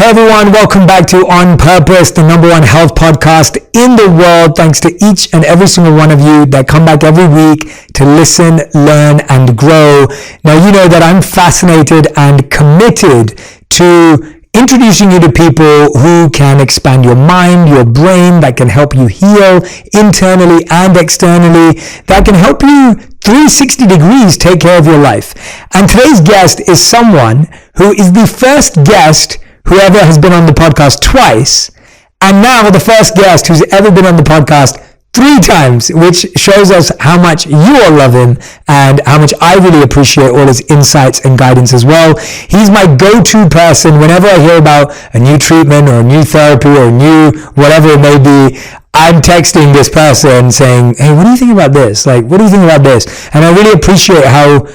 Hey everyone, welcome back to On Purpose, the #1 health podcast in the world. Thanks to each and every single one of you that come back every week to listen, learn, and grow. Now, you know that I'm fascinated and committed to introducing you to people who can expand your mind, your brain, that can help you heal internally and externally, that can help you 360 degrees take care of your life. And today's guest is someone who is the first guest whoever has been on the podcast twice, and now the first guest who's ever been on the podcast 3 times, which shows us how much you all love him and how much I really appreciate all his insights and guidance as well. He's my go-to person whenever I hear about a new treatment or a new therapy or a new whatever it may be. I'm texting this person saying, hey, what do you think about this? Like, what do you think about this? And I really appreciate how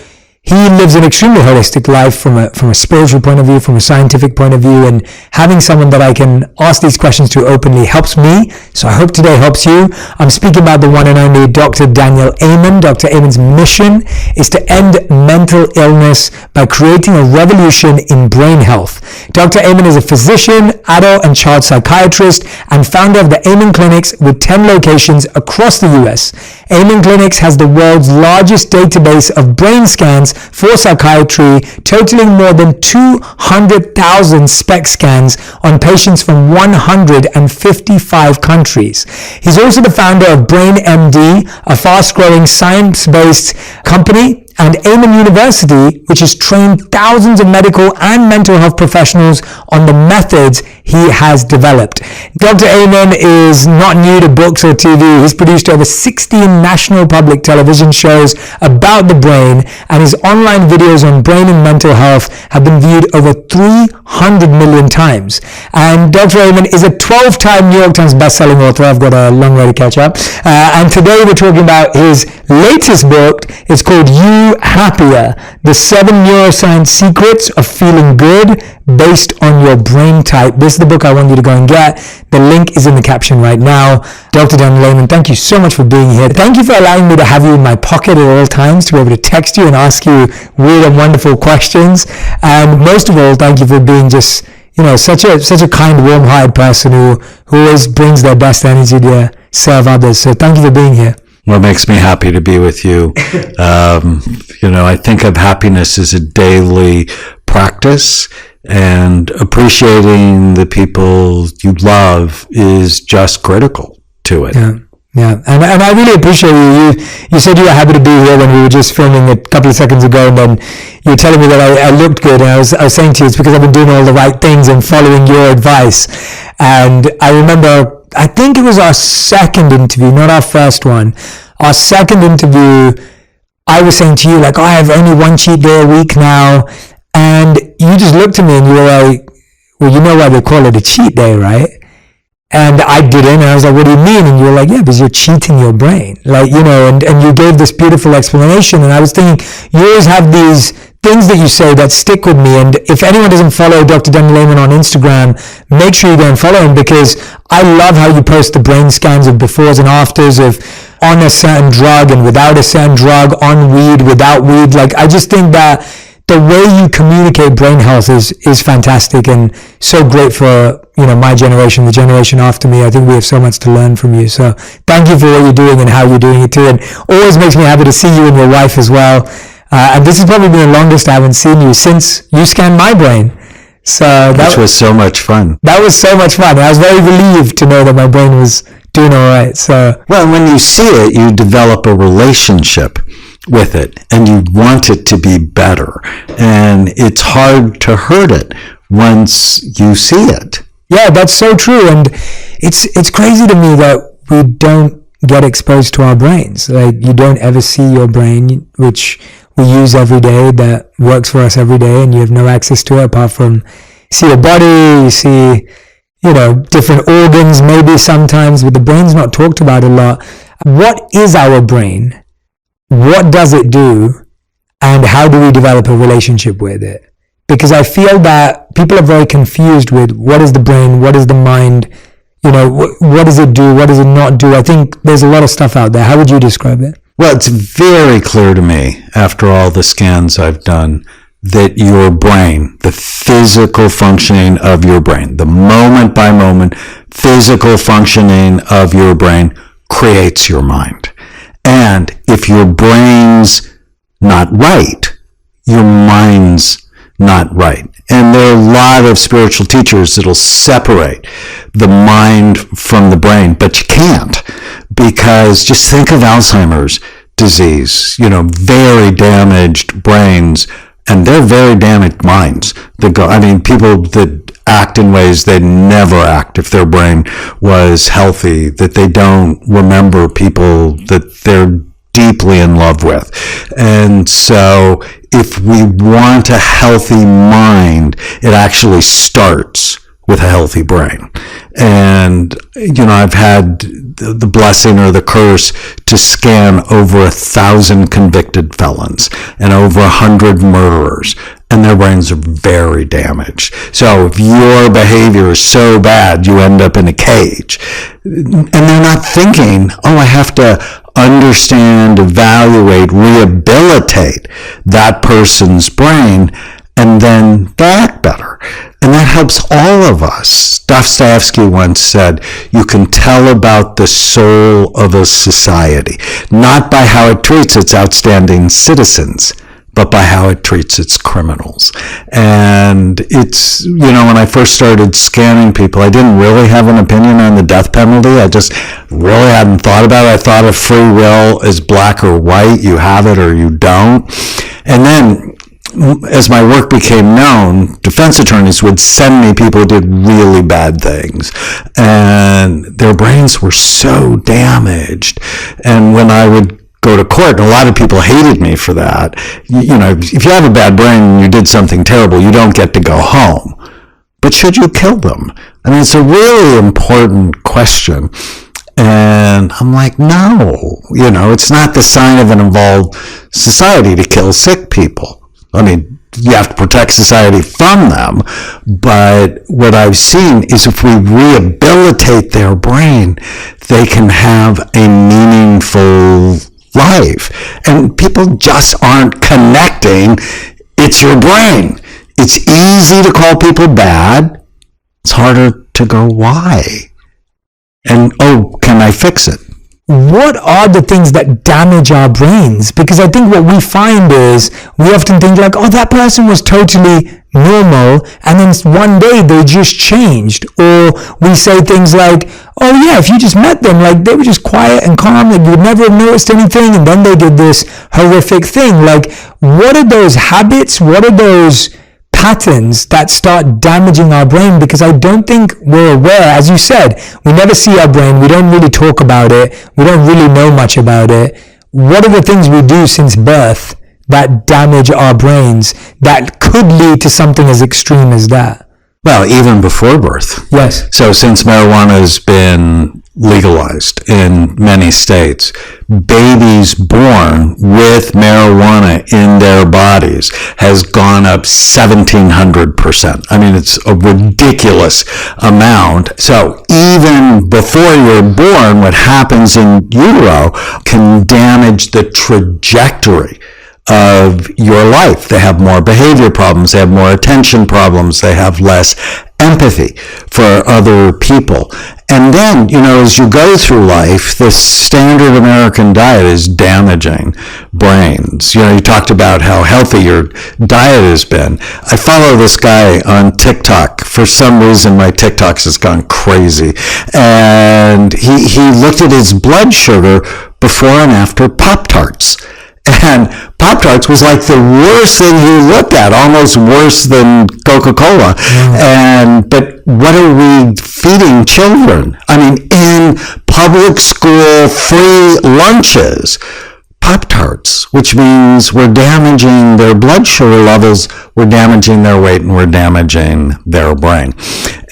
he lives an extremely holistic life from a spiritual point of view, from a scientific point of view, and having someone that I can ask these questions to openly helps me. So I hope today helps you. I'm speaking about the one and only Dr. Daniel Amen. Dr. Amen's mission is to end mental illness by creating a revolution in brain health. Dr. Amen is a physician, adult and child psychiatrist, and founder of the Amen Clinics with 10 locations across the US. Amen Clinics has the world's largest database of brain scans for psychiatry, totaling more than 200,000 SPECT scans on patients from 155 countries. He's also the founder of Brain MD, a fast-growing science-based company, and Amen University, which has trained thousands of medical and mental health professionals on the methods he has developed. Dr. Amen is not new to books or TV. He's produced over 16 national public television shows about the brain, and his online videos on brain and mental health have been viewed over 300 million times. And Dr. Amen is a 12-time New York Times bestselling author. I've got a long way to catch up. And today we're talking about his latest book. It's called You Happier, the 7 neuroscience secrets of feeling good based on your brain type. This is the book I want you to go and get. The link is in the caption right now. Dr. Daniel Amen, thank you so much for being here. Thank you for allowing me to have you in my pocket at all times, to be able to text you and ask you weird and wonderful questions. And most of all, thank you for being just, such a kind, warm-hearted person who always brings their best energy to serve others. So thank you for being here. Well, it makes me happy to be with you. I think of happiness as a daily practice, and appreciating the people you love is just critical to it. Yeah. And I really appreciate you. You said you were happy to be here when we were just filming a couple of seconds ago, and then you were telling me that I looked good, and I was saying to you, it's because I've been doing all the right things and following your advice. And I remember, I think it was our second interview, not our first one. Our second interview, I was saying to you, like, I have only 1 cheat day a week now. And you just looked at me and you were like, well, you know why they call it a cheat day, right? And I didn't. And I was like, what do you mean? And you were like, yeah, because you're cheating your brain. Like, and you gave this beautiful explanation. And I was thinking, you always have these things that you say that stick with me. And if anyone doesn't follow Dr. Daniel Amen on Instagram, make sure you go and follow him, because I love how you post the brain scans of befores and afters of on a certain drug and without a certain drug, on weed, without weed. Like, I just think that the way you communicate brain health is fantastic and so great for, my generation, the generation after me. I think we have so much to learn from you. So thank you for what you're doing and how you're doing it too. And always makes me happy to see you and your wife as well. And this has probably been the longest I haven't seen you since you scanned my brain. So which was so much fun. That was so much fun. I was very relieved to know that my brain was doing all right. So, well, when you see it, you develop a relationship with it, and you want it to be better. And it's hard to hurt it once you see it. Yeah, that's so true. And it's crazy to me that we don't get exposed to our brains. Like, you don't ever see your brain, which we use every day, that works for us every day, and you have no access to it apart from see your body, you see, different organs maybe sometimes, but the brain's not talked about a lot. What is our brain? What does it do? And how do we develop a relationship with it? Because I feel that people are very confused with what is the brain, what is the mind, what does it do, what does it not do? I think there's a lot of stuff out there. How would you describe it? Well, it's very clear to me, after all the scans I've done, that your brain, the physical functioning of your brain, the moment by moment physical functioning of your brain creates your mind. And if your brain's not right, your mind's not right. And there are a lot of spiritual teachers that'll separate the mind from the brain, but you can't, because just think of Alzheimer's disease, very damaged brains, and they're very damaged minds that go, people that act in ways they'd never act if their brain was healthy, that they don't remember people that they're deeply in love with. And so if we want a healthy mind, it actually starts with a healthy brain. And, I've had the blessing or the curse to scan over 1,000 convicted felons and over 100 murderers, and their brains are very damaged. So if your behavior is so bad, you end up in a cage. And they're not thinking, I have to understand, evaluate, rehabilitate that person's brain, and then they act better. And that helps all of us. Dostoevsky once said, you can tell about the soul of a society, not by how it treats its outstanding citizens, but by how it treats its criminals. And it's, when I first started scanning people, I didn't really have an opinion on the death penalty. I just really hadn't thought about it. I thought of free will as black or white. You have it or you don't. And then, as my work became known, defense attorneys would send me people who did really bad things, and their brains were so damaged. And when I would go to court, and a lot of people hated me for that, if you have a bad brain and you did something terrible, you don't get to go home. But should you kill them? It's a really important question. And I'm like, no, it's not the sign of an evolved society to kill sick people. You have to protect society from them, but what I've seen is if we rehabilitate their brain, they can have a meaningful life. And people just aren't connecting. It's your brain. It's easy to call people bad. It's harder to go, why? And, can I fix it? What are the things that damage our brains? Because I think what we find is we often think like, that person was totally normal, and then one day they just changed. Or we say things like, if you just met them, like they were just quiet and calm, like you would never have noticed anything, and then they did this horrific thing. Like, what are those habits? What are those patterns that start damaging our brain? Because I don't think we're aware. As you said, we never see our brain. We don't really talk about it. We don't really know much about it. What are the things we do since birth that damage our brains that could lead to something as extreme as that? Well, even before birth. Yes. So since marijuana has been legalized in many states, babies born with marijuana in their bodies has gone up 1,700%. It's a ridiculous amount. So even before you're born, what happens in utero can damage the trajectory of your life. They have more behavior problems, they have more attention problems, they have less empathy for other people. And then, as you go through life, the standard American diet is damaging brains. You talked about how healthy your diet has been. I follow this guy on TikTok. For some reason, my TikToks has gone crazy. And he looked at his blood sugar before and after Pop-Tarts. And Pop-Tarts was like the worst thing he looked at, almost worse than Coca-Cola. But what are we feeding children? In public school free lunches, Pop-Tarts, which means we're damaging their blood sugar levels, we're damaging their weight, and we're damaging their brain.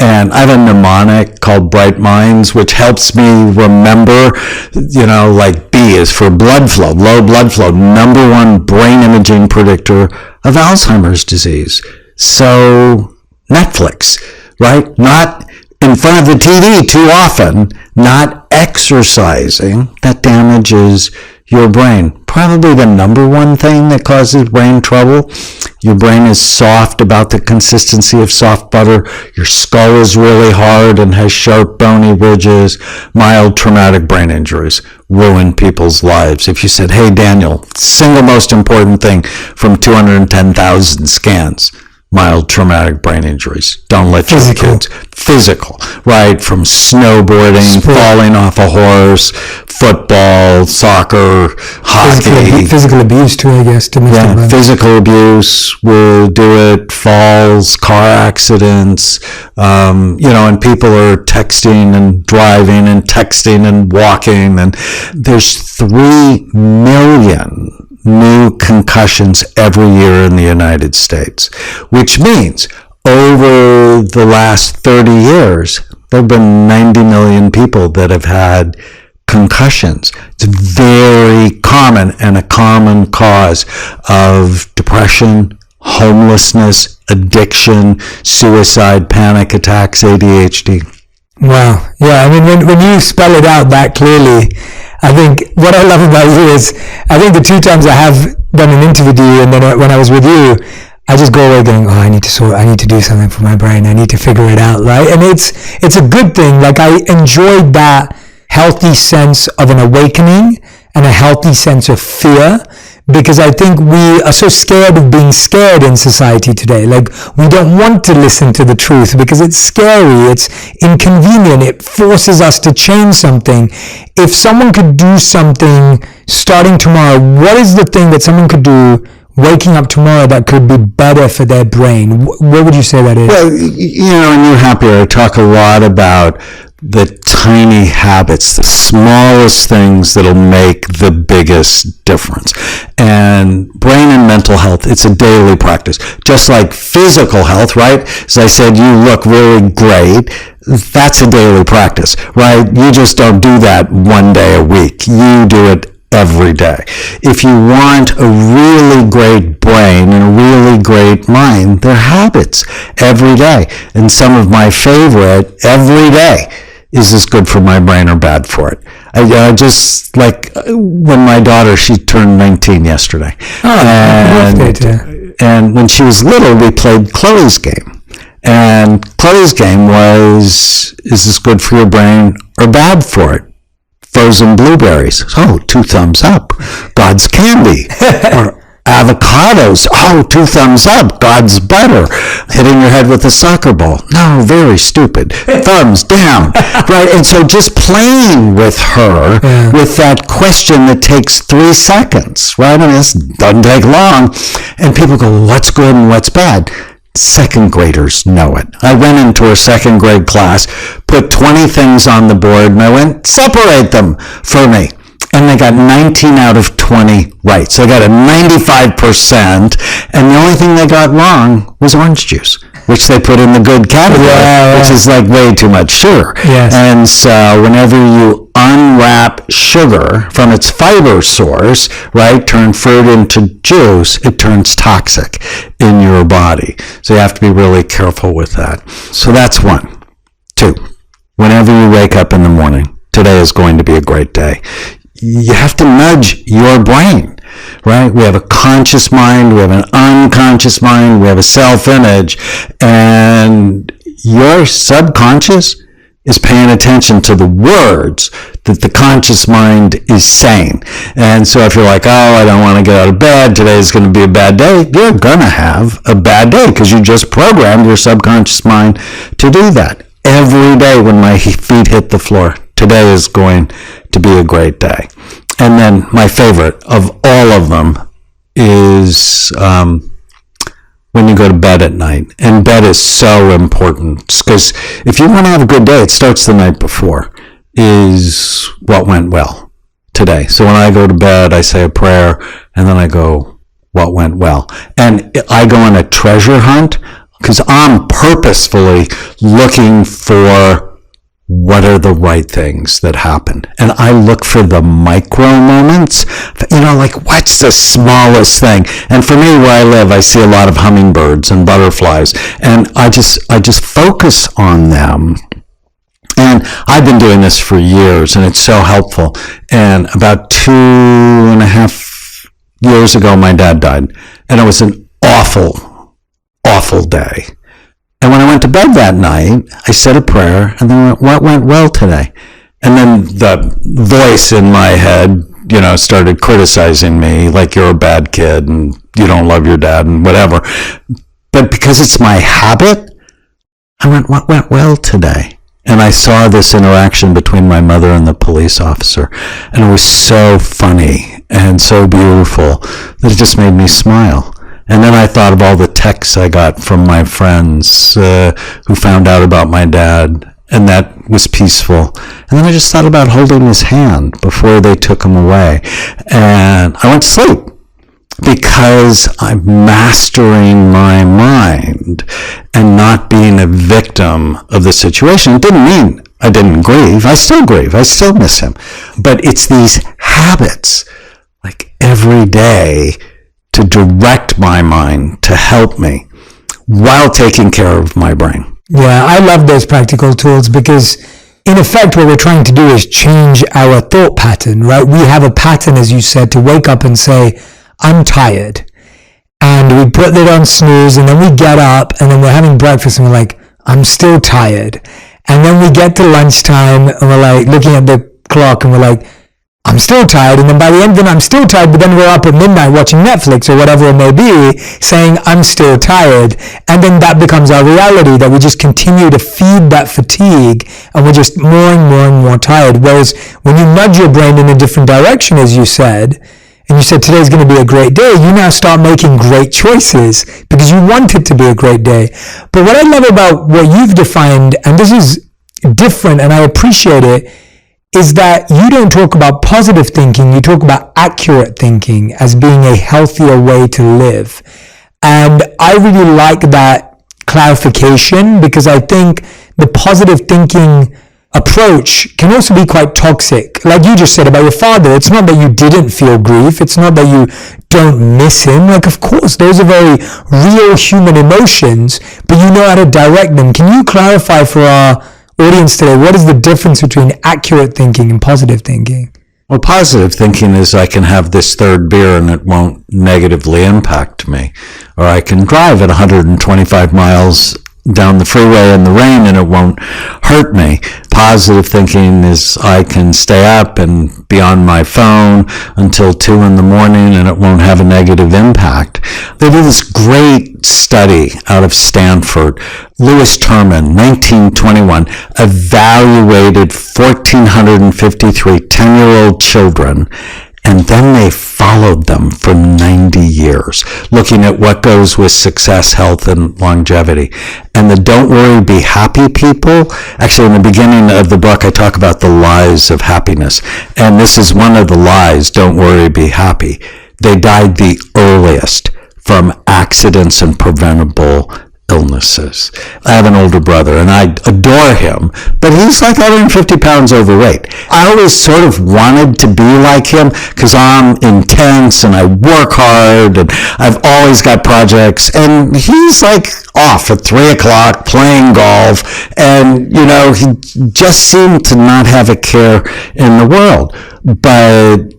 And I have a mnemonic called Bright Minds, which helps me remember, like B is for blood flow, low blood flow, number one brain imaging predictor of Alzheimer's disease. So Netflix, right? Not in front of the TV too often, not exercising, that damages your brain. Probably the number one thing that causes brain trouble. Your brain is soft, about the consistency of soft butter. Your skull is really hard and has sharp bony ridges. Mild traumatic brain injuries ruin people's lives. If you said, hey, Daniel, single most important thing from 210,000 scans, mild traumatic brain injuries. Don't let your kids. Physical, right? From snowboarding, falling off a horse, football, soccer, hockey. Physical abuse too, I guess. Physical abuse will do it. Falls, car accidents, and people are texting and driving and texting and walking. And there's 3 million new concussions every year in the United States, which means over the last 30 years, there have been 90 million people that have had concussions. It's very common and a common cause of depression, homelessness, addiction, suicide, panic attacks, ADHD. Wow. Yeah, I mean, when you spell it out that clearly, I think what I love about you is, I think the 2 times I have done an interview with you, and then when I was with you, I just go away going, I need to do something for my brain. I need to figure it out, right? And it's a good thing. Like, I enjoyed that healthy sense of an awakening and a healthy sense of fear, because I think we are so scared of being scared in society today. Like, we don't want to listen to the truth because it's scary, it's inconvenient, it forces us to change something. If someone could do something starting tomorrow, what is the thing that someone could do waking up tomorrow that could be better for their brain? What would you say that is? Well, in New Happier, I talk a lot about the tiny habits, the smallest things that'll make the biggest difference. And brain and mental health, it's a daily practice. Just like physical health, right? As I said, you look really great. That's a daily practice, right? You just don't do that one day a week. You do it every day. If you want a really great brain and a really great mind, they're habits every day. And some of my favorite every day, is this good for my brain or bad for it? I just, like, when my daughter, she turned 19 yesterday. And when she was little, we played Chloe's game. And Chloe's game was, is this good for your brain or bad for it? Frozen blueberries. Oh, 2 thumbs up. God's candy. Or avocados. Oh, 2 thumbs up. God's butter. Hitting your head with a soccer ball. No, very stupid. Thumbs down. Right? And so just playing with her with that question that takes 3 seconds. Right? I mean, this doesn't take long. And people go, what's good and what's bad? Second graders know it. I went into a second grade class, put 20 things on the board, and I went, separate them for me. And they got 19 out of 20 right. So they got a 95%, and the only thing they got wrong was orange juice, which they put in the good category, which is like way too much sugar. Yes. And so whenever you unwrap sugar from its fiber source, right, turn fruit into juice, it turns toxic in your body. So you have to be really careful with that. So that's 1. 2, whenever you wake up in the morning, today is going to be a great day. You have to nudge your brain, right? We have a conscious mind, we have an unconscious mind, we have a self-image, and your subconscious is paying attention to the words that the conscious mind is saying. And so if you're like, oh, I don't want to get out of bed, today's going to be a bad day, you're going to have a bad day because you just programmed your subconscious mind to do that. Every day when my feet hit the floor, today is going to be a great day. And then my favorite of all of them is when you go to bed at night. And bed is so important because if you want to have a good day, it starts the night before, is what went well today. So when I go to bed, I say a prayer, and then I go, what went well? And I go on a treasure hunt because I'm purposefully looking for what are the right things that happen. And I look for the micro moments, like what's the smallest thing? And for me, where I live, I see a lot of hummingbirds and butterflies, and I just focus on them. And I've been doing this for years, and it's so helpful. And about 2.5 years ago, my dad died, and it was an awful, awful day. And when I went to bed that night, I said a prayer, and then what went well today? And then the voice in my head, started criticizing me, like you're a bad kid, and you don't love your dad, and whatever. But because it's my habit, I went, what went well today? And I saw this interaction between my mother and the police officer. And it was so funny and so beautiful that it just made me smile. And then I thought of all the texts I got from my friends who found out about my dad, and that was peaceful. And then I just thought about holding his hand before they took him away. And I went to sleep, because I'm mastering my mind and not being a victim of the situation. It didn't mean I didn't grieve. I still grieve. I still miss him. But it's these habits, like every day, to direct my mind, to help me, while taking care of my brain. Yeah, I love those practical tools because, in effect, what we're trying to do is change our thought pattern, right? We have a pattern, as you said, to wake up and say, I'm tired, and we put it on snooze, and then we get up, and then we're having breakfast, and we're like, I'm still tired. And then we get to lunchtime, and we're like looking at the clock, and we're like, I'm still tired. And then by the end, then I'm still tired, but then we're up at midnight watching Netflix or whatever it may be, saying I'm still tired. And then that becomes our reality, that we just continue to feed that fatigue, and we're just more and more and more tired. Whereas when you nudge your brain in a different direction, as you said, and you said today's going to be a great day, you now start making great choices because you want it to be a great day. But what I love about what you've defined, and this is different and I appreciate it, is that you don't talk about positive thinking, you talk about accurate thinking as being a healthier way to live. And I really like that clarification, because I think the positive thinking approach can also be quite toxic. Like you just said about your father, it's not that you didn't feel grief, it's not that you don't miss him. Like, of course, those are very real human emotions, but you know how to direct them. Can you clarify for our audience today, what is the difference between accurate thinking and positive thinking? Well, positive thinking is I can have this third beer and it won't negatively impact me. Or I can drive at 125 miles down the freeway in the rain and it won't hurt me. Positive thinking is I can stay up and be on my phone until 2 a.m. and it won't have a negative impact. They did this great study out of Stanford. Lewis Terman, 1921, evaluated 1,453 10-year-old children, and then they followed them for 90 years, looking at what goes with success, health, and longevity. And the don't worry, be happy people, actually in the beginning of the book, I talk about the lies of happiness. And this is one of the lies, don't worry, be happy. They died the earliest from accidents and preventable illnesses. I have an older brother and I adore him, but he's like 150 pounds overweight. I always sort of wanted to be like him because I'm intense and I work hard and I've always got projects, and he's like off at 3 o'clock playing golf, and he just seemed to not have a care in the world. But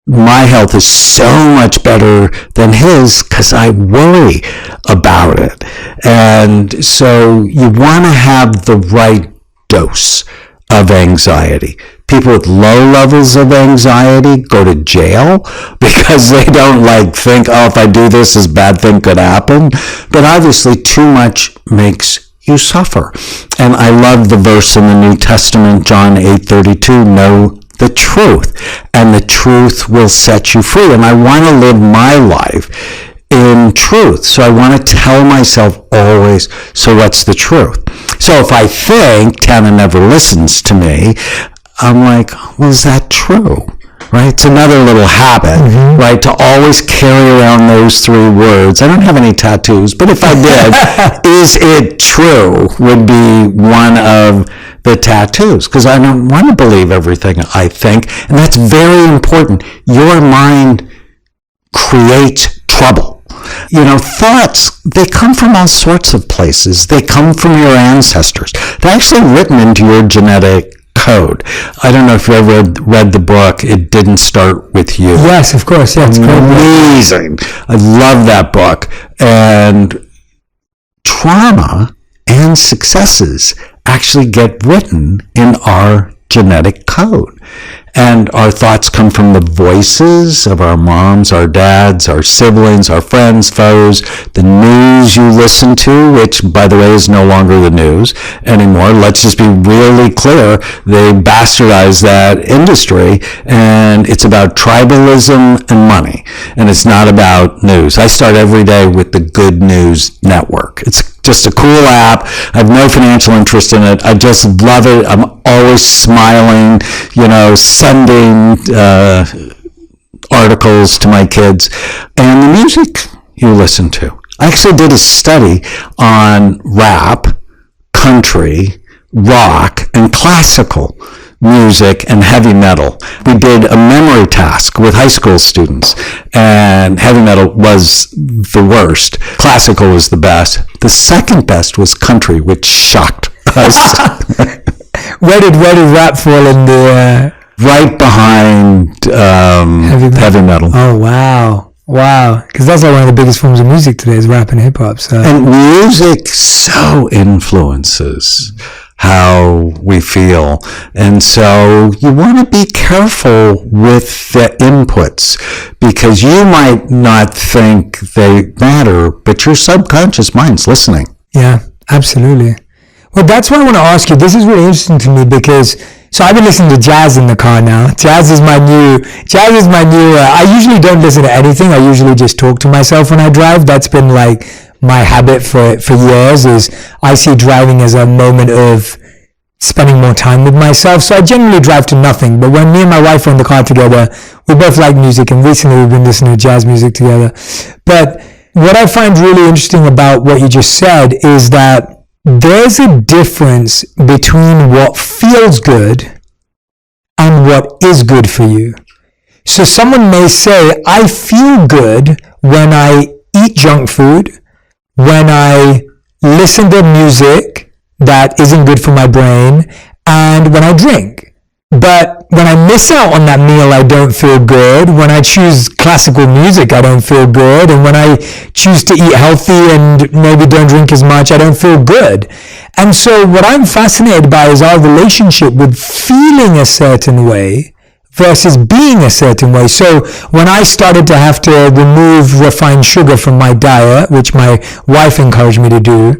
my health is so much better than his because I worry about it. And so you want to have the right dose of anxiety. People with low levels of anxiety go to jail because they don't think, if I do this bad thing could happen. But obviously too much makes you suffer. And I love the verse in the New Testament, John 8:32, know the truth, and the truth will set you free. And I want to live my life in truth. So I want to tell myself always, so what's the truth? So if I think Tana never listens to me, I'm like, well, is that true? Right? It's another little habit, right? To always carry around those 3 words. I don't have any tattoos, but if I did, is it true would be one of the tattoos, because I don't want to believe everything I think, and that's very important. Your mind creates trouble. Thoughts, they come from all sorts of places. They come from your ancestors. They're actually written into your genetic code. I don't know if you ever read the book, It Didn't Start With You. Yes, of course. Yeah, it's amazing. I love that book. And trauma and successes actually get written in our genetic code. And our thoughts come from the voices of our moms, our dads, our siblings, our friends, foes, the news you listen to, which, by the way, is no longer the news anymore. Let's just be really clear. They bastardized that industry, and it's about tribalism and money, and it's not about news. I start every day with the Good News Network. It's just a cool app. I have no financial interest in it. I just love it. I'm always smiling, sending articles to my kids. And the music you listen to. I actually did a study on rap, country, rock, and classical music and heavy metal. We did a memory task with high school students, and heavy metal was the worst. Classical was the best. The second best was country, which shocked us. Where did rap fall in the... Right behind heavy metal. Oh, wow. Because that's like one of the biggest forms of music today is rap and hip-hop. So. And music so influences how we feel. And so you want to be careful with the inputs, because you might not think they matter, but your subconscious mind's listening. Yeah, absolutely. Well, that's why I want to ask you. This is really interesting to me because, so I've been listening to jazz in the car now. Jazz is my new, I usually don't listen to anything. I usually just talk to myself when I drive. That's been like my habit for years, is I see driving as a moment of spending more time with myself. So I generally drive to nothing. But when me and my wife are in the car together, we both like music, and recently we've been listening to jazz music together. But what I find really interesting about what you just said is that there's a difference between what feels good and what is good for you. So someone may say, I feel good when I eat junk food, when I listen to music that isn't good for my brain, and when I drink. But when I miss out on that meal, I don't feel good. When I choose classical music, I don't feel good. And when I choose to eat healthy and maybe don't drink as much, I don't feel good. And so what I'm fascinated by is our relationship with feeling a certain way versus being a certain way. So when I started to have to remove refined sugar from my diet, which my wife encouraged me to do,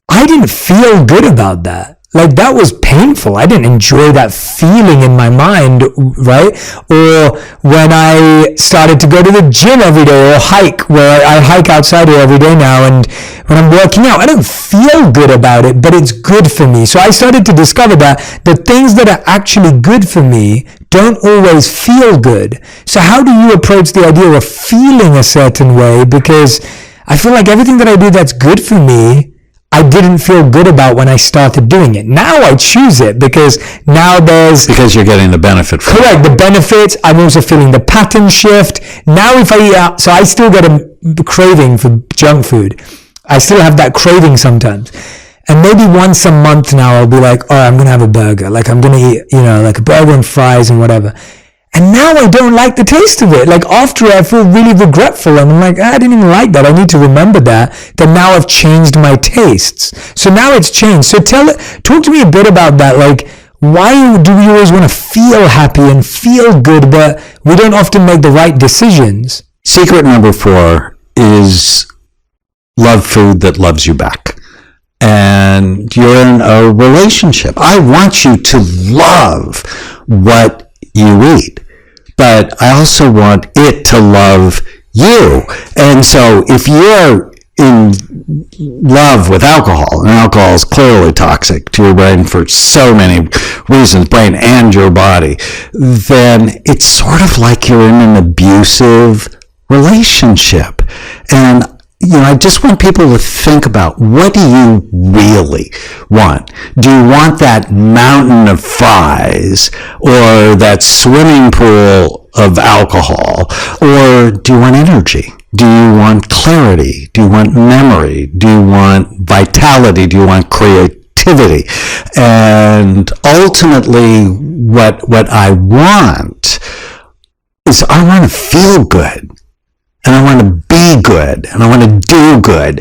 I didn't feel good about that. Like, that was painful. I didn't enjoy that feeling in my mind, right? Or when I started to go to the gym every day or hike, where I hike outside here every day now, and when I'm working out, I don't feel good about it, but it's good for me. So I started to discover that the things that are actually good for me don't always feel good. So how do you approach the idea of feeling a certain way? Because I feel like everything that I do that's good for me, I didn't feel good about when I started doing it. Now I choose it because now because you're getting the benefit from correct, the benefits. I'm also feeling the pattern shift. Now if I eat out, so I still get a craving for junk food. I still have that craving sometimes. And maybe once a month now I'll be like, I'm going to have a burger. Like I'm going to eat, like a burger and fries and whatever. And now I don't like the taste of it. Like after I feel really regretful, and I'm like, I didn't even like that. I need to remember that now I've changed my tastes. So now it's changed. So talk to me a bit about that. Like, why do we always want to feel happy and feel good, but we don't often make the right decisions? Secret number 4 is love food that loves you back. And you're in a relationship. I want you to love what you eat, but I also want it to love you. And so if you're in love with alcohol, and alcohol is clearly toxic to your brain for so many reasons, brain and your body, then it's sort of like you're in an abusive relationship. And I just want people to think about, what do you really want? Do you want that mountain of fries or that swimming pool of alcohol? Or do you want energy? Do you want clarity? Do you want memory? Do you want vitality? Do you want creativity? activity. And ultimately, what I want is I want to feel good, and I want to be good, and I want to do good.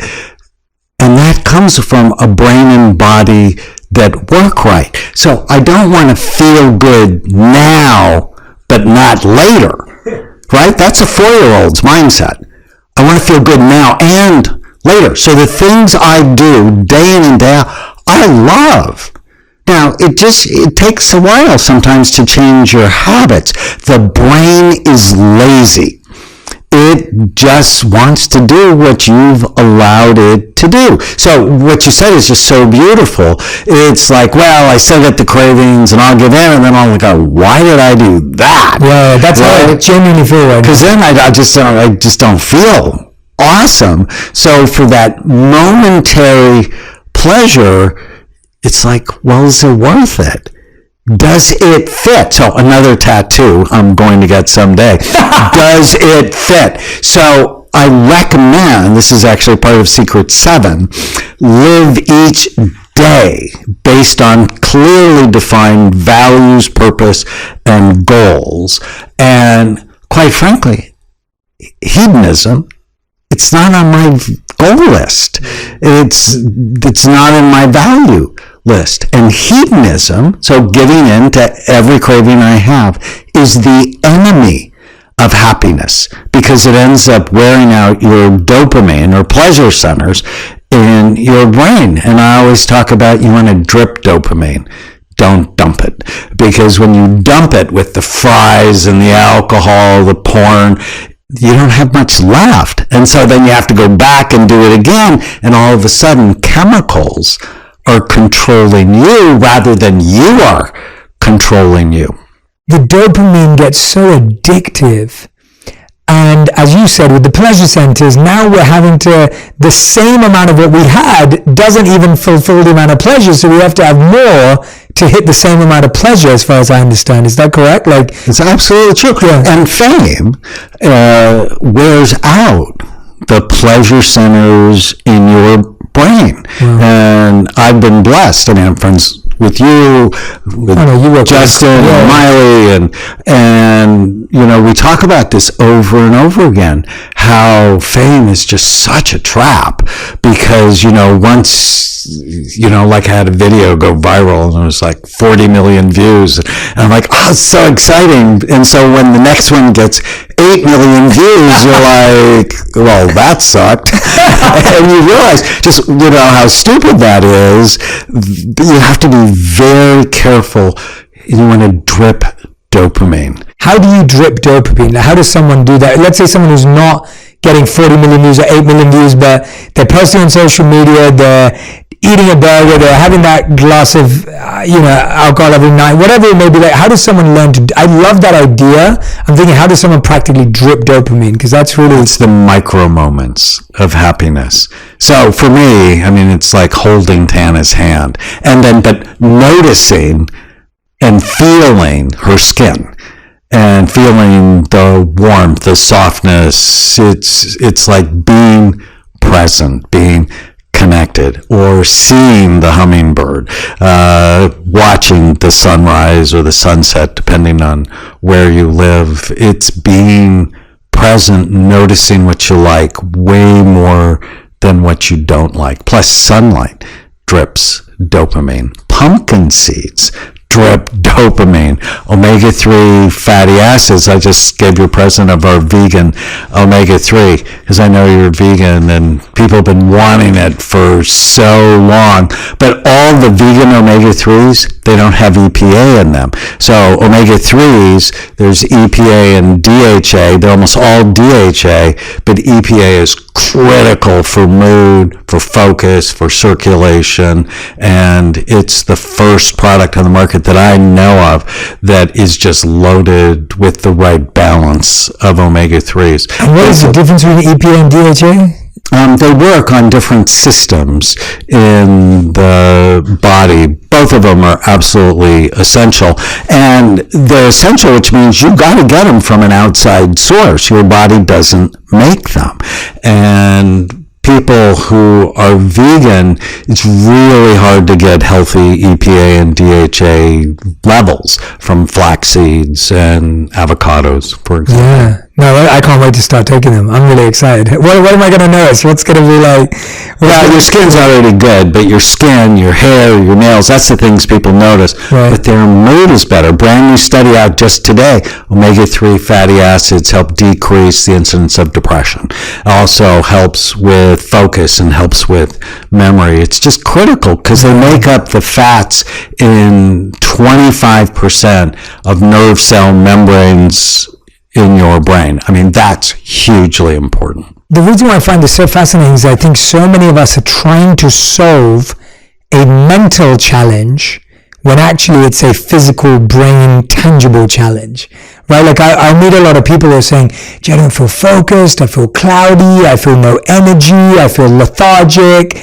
And that comes from a brain and body that work right. So I don't want to feel good now, but not later, right? That's a 4-year-old's mindset. I want to feel good now and later. So the things I do day in and day out, I love. Now, it takes a while sometimes to change your habits. The brain is lazy. It just wants to do what you've allowed it to do. So what you said is just so beautiful. It's like, well, I still get the cravings and I'll give in, and then I'll go, why did I do that? Yeah, that's how I genuinely feel. Because then I just don't feel awesome. So for that momentary pleasure, it's like, well, is it worth it? Does it fit? So another tattoo I'm going to get someday. Does it fit? So I recommend, this is actually part of Secret 7, live each day based on clearly defined values, purpose, and goals. And quite frankly, hedonism, it's not on my goal list. It's not in my value list. And hedonism, so giving in to every craving I have, is the enemy of happiness, because it ends up wearing out your dopamine or pleasure centers in your brain. And I always talk about, you want to drip dopamine. Don't dump it. Because when you dump it with the fries and the alcohol, the porn, you don't have much left. And so then you have to go back and do it again. And all of a sudden, chemicals are controlling you rather than you are controlling you. The dopamine gets so addictive. And as you said, with the pleasure centers, now we're having to, the same amount of what we had doesn't even fulfill the amount of pleasure. So we have to have more to hit the same amount of pleasure, as far as I understand. Is that correct? Like, it's absolutely true. Yeah. And fame wears out the pleasure centers in your brain. Wow. And I've been blessed. I mean, I'm friends with you, with Justin and Miley, and you know, we talk about this over and over again, how fame is just such a trap, because, you know, once, you know, like I had a video go viral and it was like 40 million views, and I'm like, oh, it's so exciting. And so when the next one gets 8 million views, you're like, well, that sucked. And you realize just, you know, how stupid that is. You have to be very careful. You want to drip dopamine. How do you drip dopamine? How does someone do that? Let's say someone who's not getting 40 million views or 8 million views, but they're posting on social media, they're eating a burger, they're having that glass of, alcohol every night, whatever it may be. Like, how does someone learn to, I love that idea. I'm thinking, how does someone practically drip dopamine? Because that's really... It's the micro moments of happiness. So for me, I mean, it's like holding Tana's hand, and then, but noticing and feeling her skin, and feeling the warmth, the softness. It's like being present, being connected, or seeing the hummingbird, watching the sunrise or the sunset, depending on where you live. It's being present, noticing what you like way more than what you don't like. Plus, sunlight drips dopamine. Pumpkin seeds drip dopamine. Omega-3 fatty acids. I just gave you a present of our vegan omega-3, because I know you're vegan and people have been wanting it for so long. But all the vegan omega-3s, they don't have EPA in them. So omega-3s, there's EPA and DHA. They're almost all DHA, but EPA is critical for mood, for focus, for circulation, and it's the first product on the market that I know of that is just loaded with the right balance of omega-3s. And what is the difference between EPA and DHA? They work on different systems in the body. Both of them are absolutely essential. And they're essential, which means you've got to get them from an outside source. Your body doesn't make them. And people who are vegan, it's really hard to get healthy EPA and DHA levels from flax seeds and avocados, for example. Yeah. No, I can't wait to start taking them. I'm really excited. What am I going to notice? What's going to be like? Well, your skin's already good, but your skin, your hair, your nails, that's the things people notice. Right. But their mood is better. Brand new study out just today. Omega-3 fatty acids help decrease the incidence of depression. It also helps with focus and helps with memory. It's just critical because they make up the fats in 25% of nerve cell membranes in your brain. I mean, that's hugely important. The reason why I find this so fascinating is I think so many of us are trying to solve a mental challenge when actually it's a physical, brain, tangible challenge, right? Like I meet a lot of people who are saying, I don't feel focused, I feel cloudy, I feel no energy, I feel lethargic.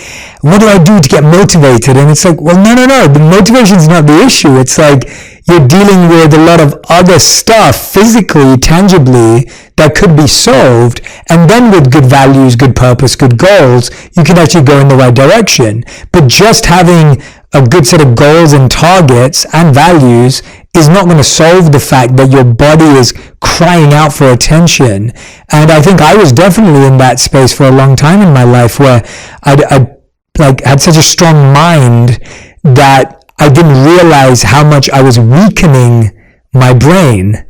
What do I do to get motivated? And it's like, well, no. The motivation is not the issue. It's like you're dealing with a lot of other stuff physically, tangibly, that could be solved. And then with good values, good purpose, good goals, you can actually go in the right direction. But just having a good set of goals and targets and values is not going to solve the fact that your body is crying out for attention. And I think I was definitely in that space for a long time in my life where I had such a strong mind that I didn't realize how much I was weakening my brain.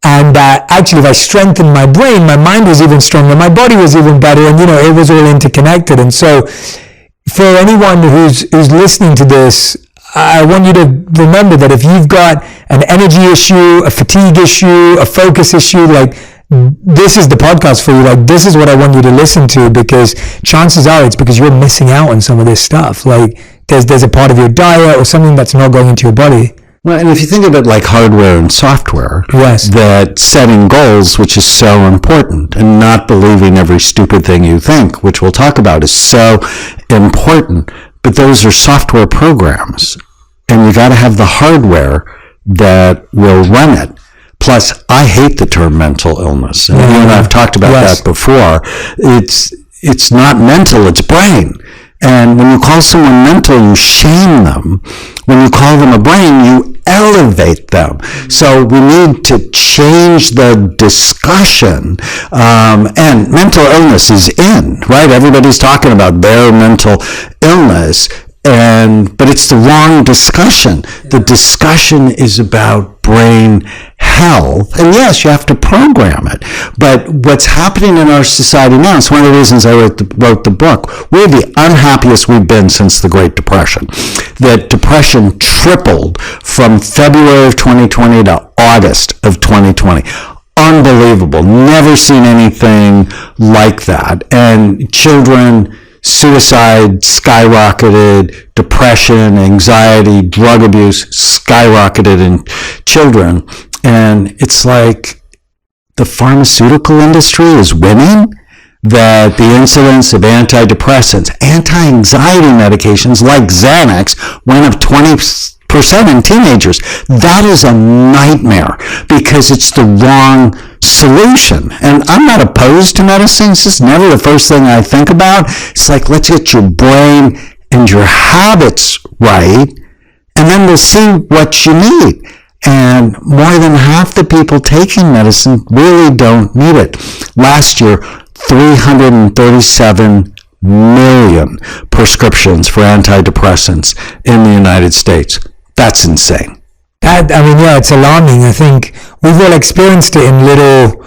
And that actually if I strengthened my brain, my mind was even stronger, my body was even better, and it was all interconnected. And so for anyone who's listening to this, I want you to remember that if you've got an energy issue, a fatigue issue, a focus issue, like this is the podcast for you. Like this is what I want you to listen to, because chances are it's because you're missing out on some of this stuff. Like there's a part of your diet or something that's not going into your body. Well, and if you think of it like hardware and software, yes, that setting goals, which is so important, and not believing every stupid thing you think, which we'll talk about, is so important. But those are software programs, and you got to have the hardware that will run it. Plus, I hate the term mental illness, and you and I have talked about that before. It's not mental; it's brain. And when you call someone mental, you shame them. When you call them a brain, you elevate them. So we need to change the discussion. And mental illness is in, right? Everybody's talking about their mental illness. But it's the wrong discussion. The discussion is about brain health. And yes, you have to program it. But what's happening in our society now, it's one of the reasons I wrote the book. We're the unhappiest we've been since the Great Depression. That depression tripled from February of 2020 to August of 2020. Unbelievable. Never seen anything like that. And children, suicide skyrocketed, depression, anxiety, drug abuse skyrocketed in children. And it's like the pharmaceutical industry is winning, that the incidence of antidepressants, anti-anxiety medications like Xanax went up 20% in teenagers. That is a nightmare because it's the wrong solution. And I'm not opposed to medicines. It's never the first thing I think about. It's like, let's get your brain and your habits right, and then we'll see what you need. And more than half the people taking medicine really don't need it. Last year, 337 million prescriptions for antidepressants in the United States. That's insane. It's alarming. I think we've all experienced it in little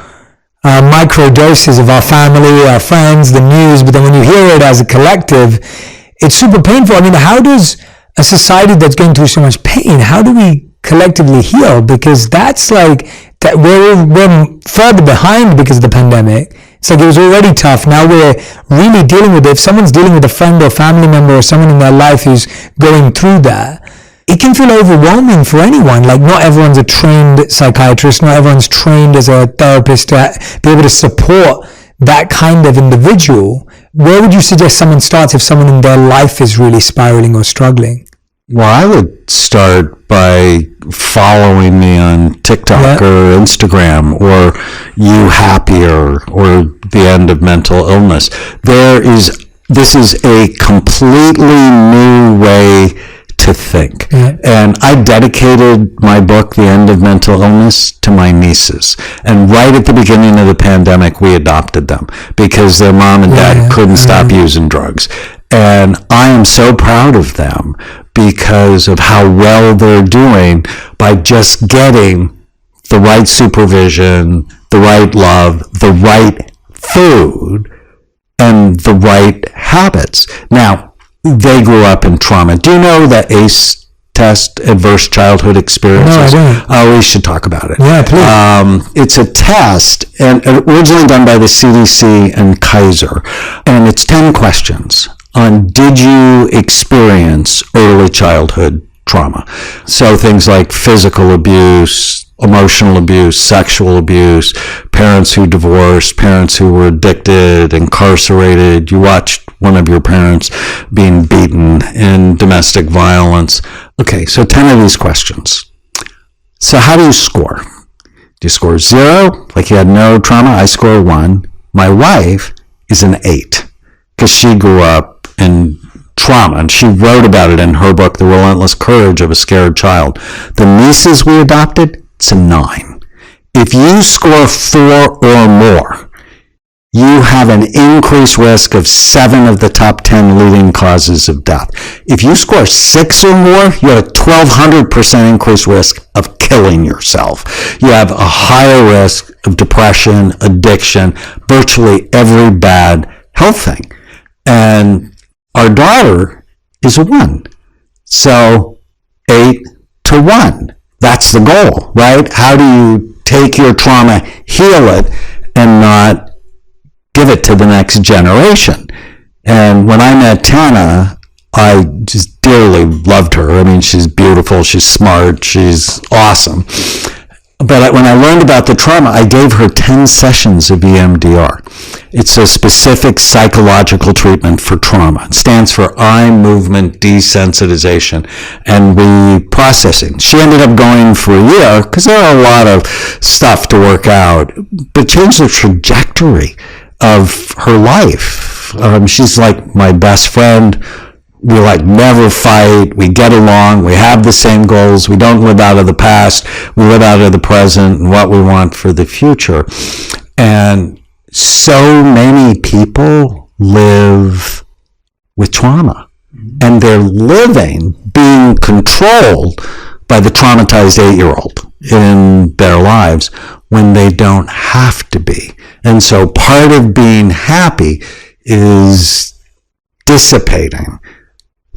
micro doses of our family, our friends, the news, but then when you hear it as a collective, it's super painful. I mean, how does a society that's going through so much pain, how do we collectively heal? Because that's like, that we're further behind because of the pandemic. It's like it was already tough. Now we're really dealing with it. If someone's dealing with a friend or family member or someone in their life who's going through that, it can feel overwhelming for anyone. Like not everyone's a trained psychiatrist, not everyone's trained as a therapist to be able to support that kind of individual. Where would you suggest someone starts if someone in their life is really spiraling or struggling? Well, I would start by following me on TikTok or Instagram or You Happier or The End of Mental Illness. There is this is a completely new way to think. Yeah. And I dedicated my book, The End of Mental Illness, to my nieces. And right at the beginning of the pandemic, we adopted them because their mom and dad couldn't stop using drugs. And I am so proud of them because of how well they're doing by just getting the right supervision, the right love, the right food, and the right habits. Now, they grew up in trauma. Do you know the ACE test, Adverse Childhood Experiences? No, I don't. Oh, we should talk about it. Yeah, please. It's a test, and originally done by the CDC and Kaiser, and it's 10 questions on did you experience early childhood trauma. So things like physical abuse, emotional abuse, sexual abuse, parents who divorced, parents who were addicted, incarcerated. You watched one of your parents being beaten in domestic violence. Okay, so 10 of these questions. So how do you score? Do you score 0, like you had no trauma? I score 1. My wife is an 8 because she grew up in trauma, and she wrote about it in her book, The Relentless Courage of a Scared Child. The nieces we adopted, it's a 9. If you score 4 or more, you have an increased risk of 7 of the top 10 leading causes of death. If you score 6 or more, you have a 1,200% increased risk of killing yourself. You have a higher risk of depression, addiction, virtually every bad health thing. And our daughter is a 1. So 8 to 1. That's the goal, right? How do you take your trauma, heal it, and not give it to the next generation? And when I met Tana, I just dearly loved her. I mean, she's beautiful, she's smart, she's awesome. But when I learned about the trauma, I gave her 10 sessions of EMDR. It's a specific psychological treatment for trauma. It stands for eye movement desensitization and reprocessing. She ended up going for a year because there are a lot of stuff to work out, but changed the trajectory of her life. She's like my best friend. We never fight. We get along. We have the same goals. We don't live out of the past. We live out of the present and what we want for the future. And so many people live with trauma, and they're living being controlled by the traumatized 8-year-old in their lives when they don't have to be. And so part of being happy is dissipating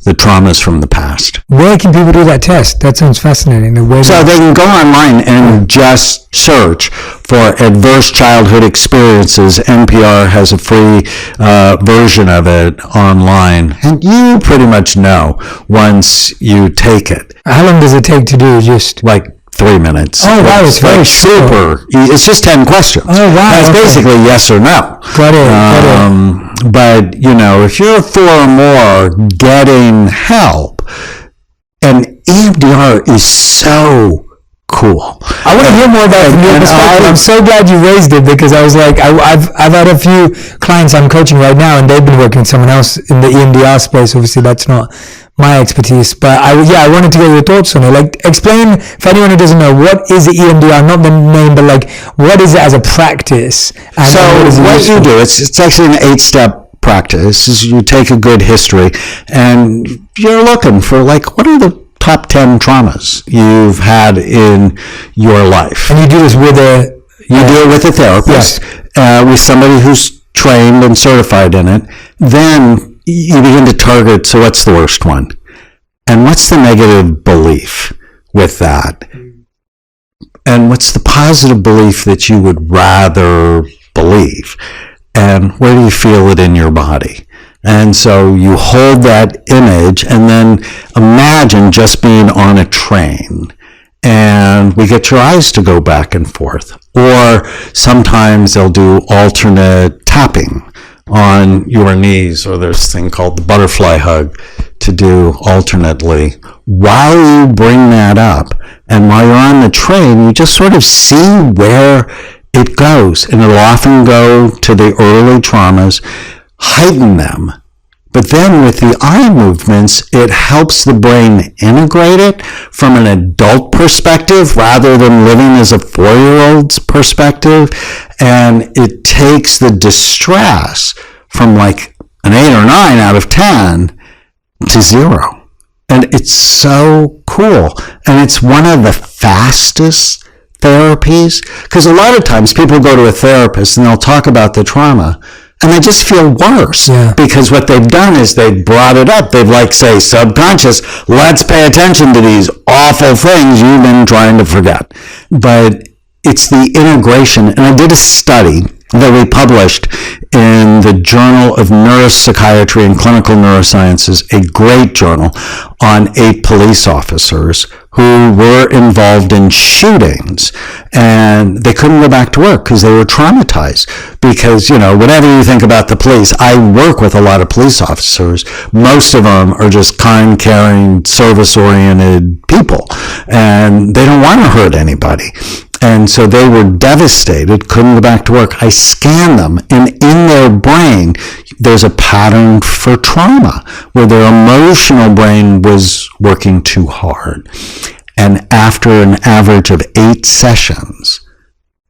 the traumas from the past. Where can people do that test? That sounds fascinating. So they can go online and just search for Adverse Childhood Experiences. NPR has a free version of it online. And you pretty much know once you take it. How long does it take to do? Just 3 minutes. Oh, wow, it's very super. It's just 10 questions. Oh, wow. It's basically yes or no. Got it. But, if you're 4 or more getting help, and EMDR is so cool. I want to hear more about it from your perspective. I'm so glad you raised it because I was like, I've had a few clients I'm coaching right now, and they've been working with someone else in the EMDR space. Obviously, that's not my expertise, but I wanted to get your thoughts on it. Explain, if anyone who doesn't know, what is EMDR? Not the name, but what is it as a practice? And so what you do, it's actually an 8-step practice. Is you take a good history, and you're looking for what are the top 10 traumas you've had in your life. And you do this with You do it with a therapist, with somebody who's trained and certified in it. Then you begin to target, so what's the worst one? And what's the negative belief with that? And what's the positive belief that you would rather believe? And where do you feel it in your body? And so you hold that image and then imagine just being on a train, and we get your eyes to go back and forth. Or sometimes they'll do alternate tapping on your knees, or there's a thing called the butterfly hug to do alternately. While you bring that up, and while you're on the train, you just sort of see where it goes. And it'll often go to the early traumas, heighten them, But then with the eye movements, it helps the brain integrate it from an adult perspective rather than living as a 4-year-old's perspective. And it takes the distress from like an 8 or 9 out of 10 to 0. And it's so cool. And it's one of the fastest therapies, because a lot of times people go to a therapist and they'll talk about the trauma and they just feel worse because what they've done is they've brought it up. They've like say subconscious, let's pay attention to these awful things you've been trying to forget. But it's the integration. And I did a study that we published in the Journal of Neuropsychiatry and Clinical Neurosciences, a great journal, on 8 police officers who were involved in shootings, and they couldn't go back to work because they were traumatized. Because, you know, whatever you think about the police, I work with a lot of police officers. Most of them are just kind, caring, service-oriented people, and they don't want to hurt anybody. And so they were devastated, couldn't go back to work. I scanned them, and in their brain, there's a pattern for trauma where their emotional brain was working too hard. And after an average of 8 sessions,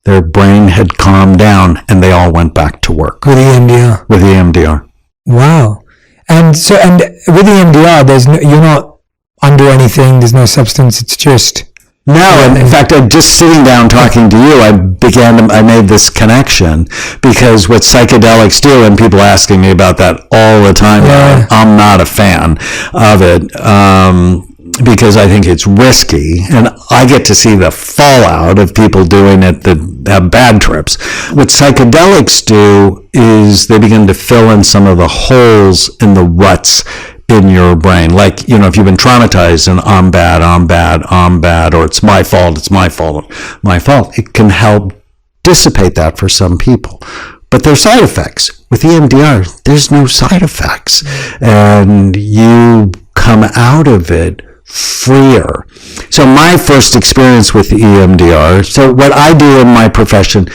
their brain had calmed down and they all went back to work. With the EMDR? With the EMDR. Wow. And so, and with the EMDR, you're not under anything, there's no substance, it's just... No, and in fact, just sitting down talking to you, I made this connection, because what psychedelics do, and people asking me about that all the time, I'm not a fan of it, because I think it's risky, and I get to see the fallout of people doing it that have bad trips. What psychedelics do is they begin to fill in some of the holes in the ruts in your brain. Like, you know, if you've been traumatized and I'm bad, or it's my fault, it can help dissipate that for some people. But there's side effects. With EMDR, there's no side effects. And you come out of it freer. So my first experience with EMDR, so what I do in my profession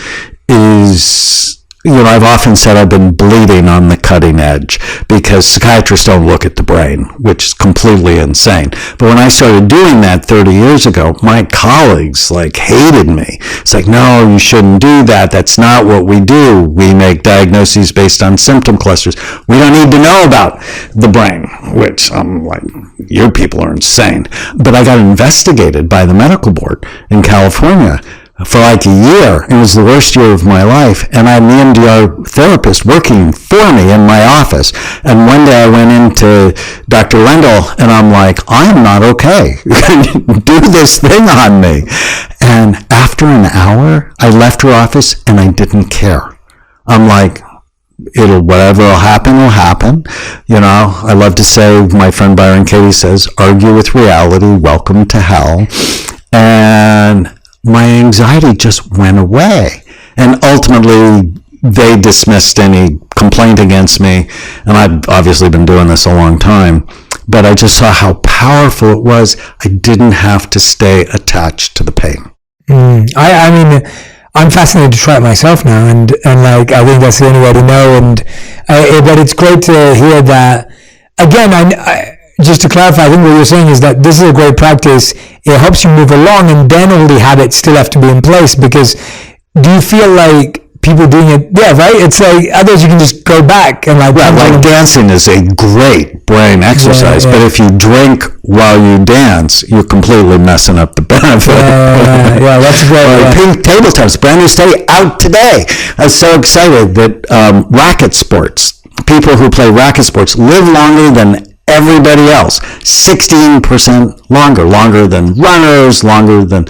is, you know, I've often said I've been bleeding on the cutting edge, because psychiatrists don't look at the brain, which is completely insane. But when I started doing that 30 years ago, my colleagues like hated me. It's like, no, you shouldn't do that. That's not what we do. We make diagnoses based on symptom clusters. We don't need to know about the brain, which I'm like, you people are insane. But I got investigated by the medical board in California for like a year. It was the worst year of my life, and I had an EMDR therapist working for me in my office. And one day I went into Dr. Lendl, and I'm like, I'm not okay. Do this thing on me. And after an hour, I left her office, and I didn't care. I'm like, whatever will happen. You know, I love to say, my friend Byron Katie says, argue with reality, welcome to hell. And my anxiety just went away. And ultimately, they dismissed any complaint against me. And I've obviously been doing this a long time. But I just saw how powerful it was. I didn't have to stay attached to the pain. I mean, I'm fascinated to try it myself now. And like, I think that's the only way to know. But it's great to hear that. Again, just to clarify, I think what you're saying is that this is a great practice. It helps you move along, and then all the habits still have to be in place. Because do you feel like people doing it, right? It's like, otherwise you can just go back and like... Well, like dancing is a great brain exercise, but if you drink while you dance, you're completely messing up the benefit. Yeah, that's great. Pink table tennis, brand new study out today. I was so excited that racket sports, people who play racket sports live longer than everybody else. 16% longer than runners, longer than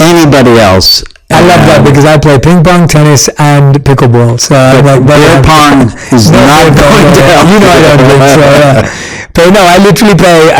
anybody else. I love that, because I play ping pong, tennis, and pickleball. So beer pong is not going down. You know I don't drink, so But no, I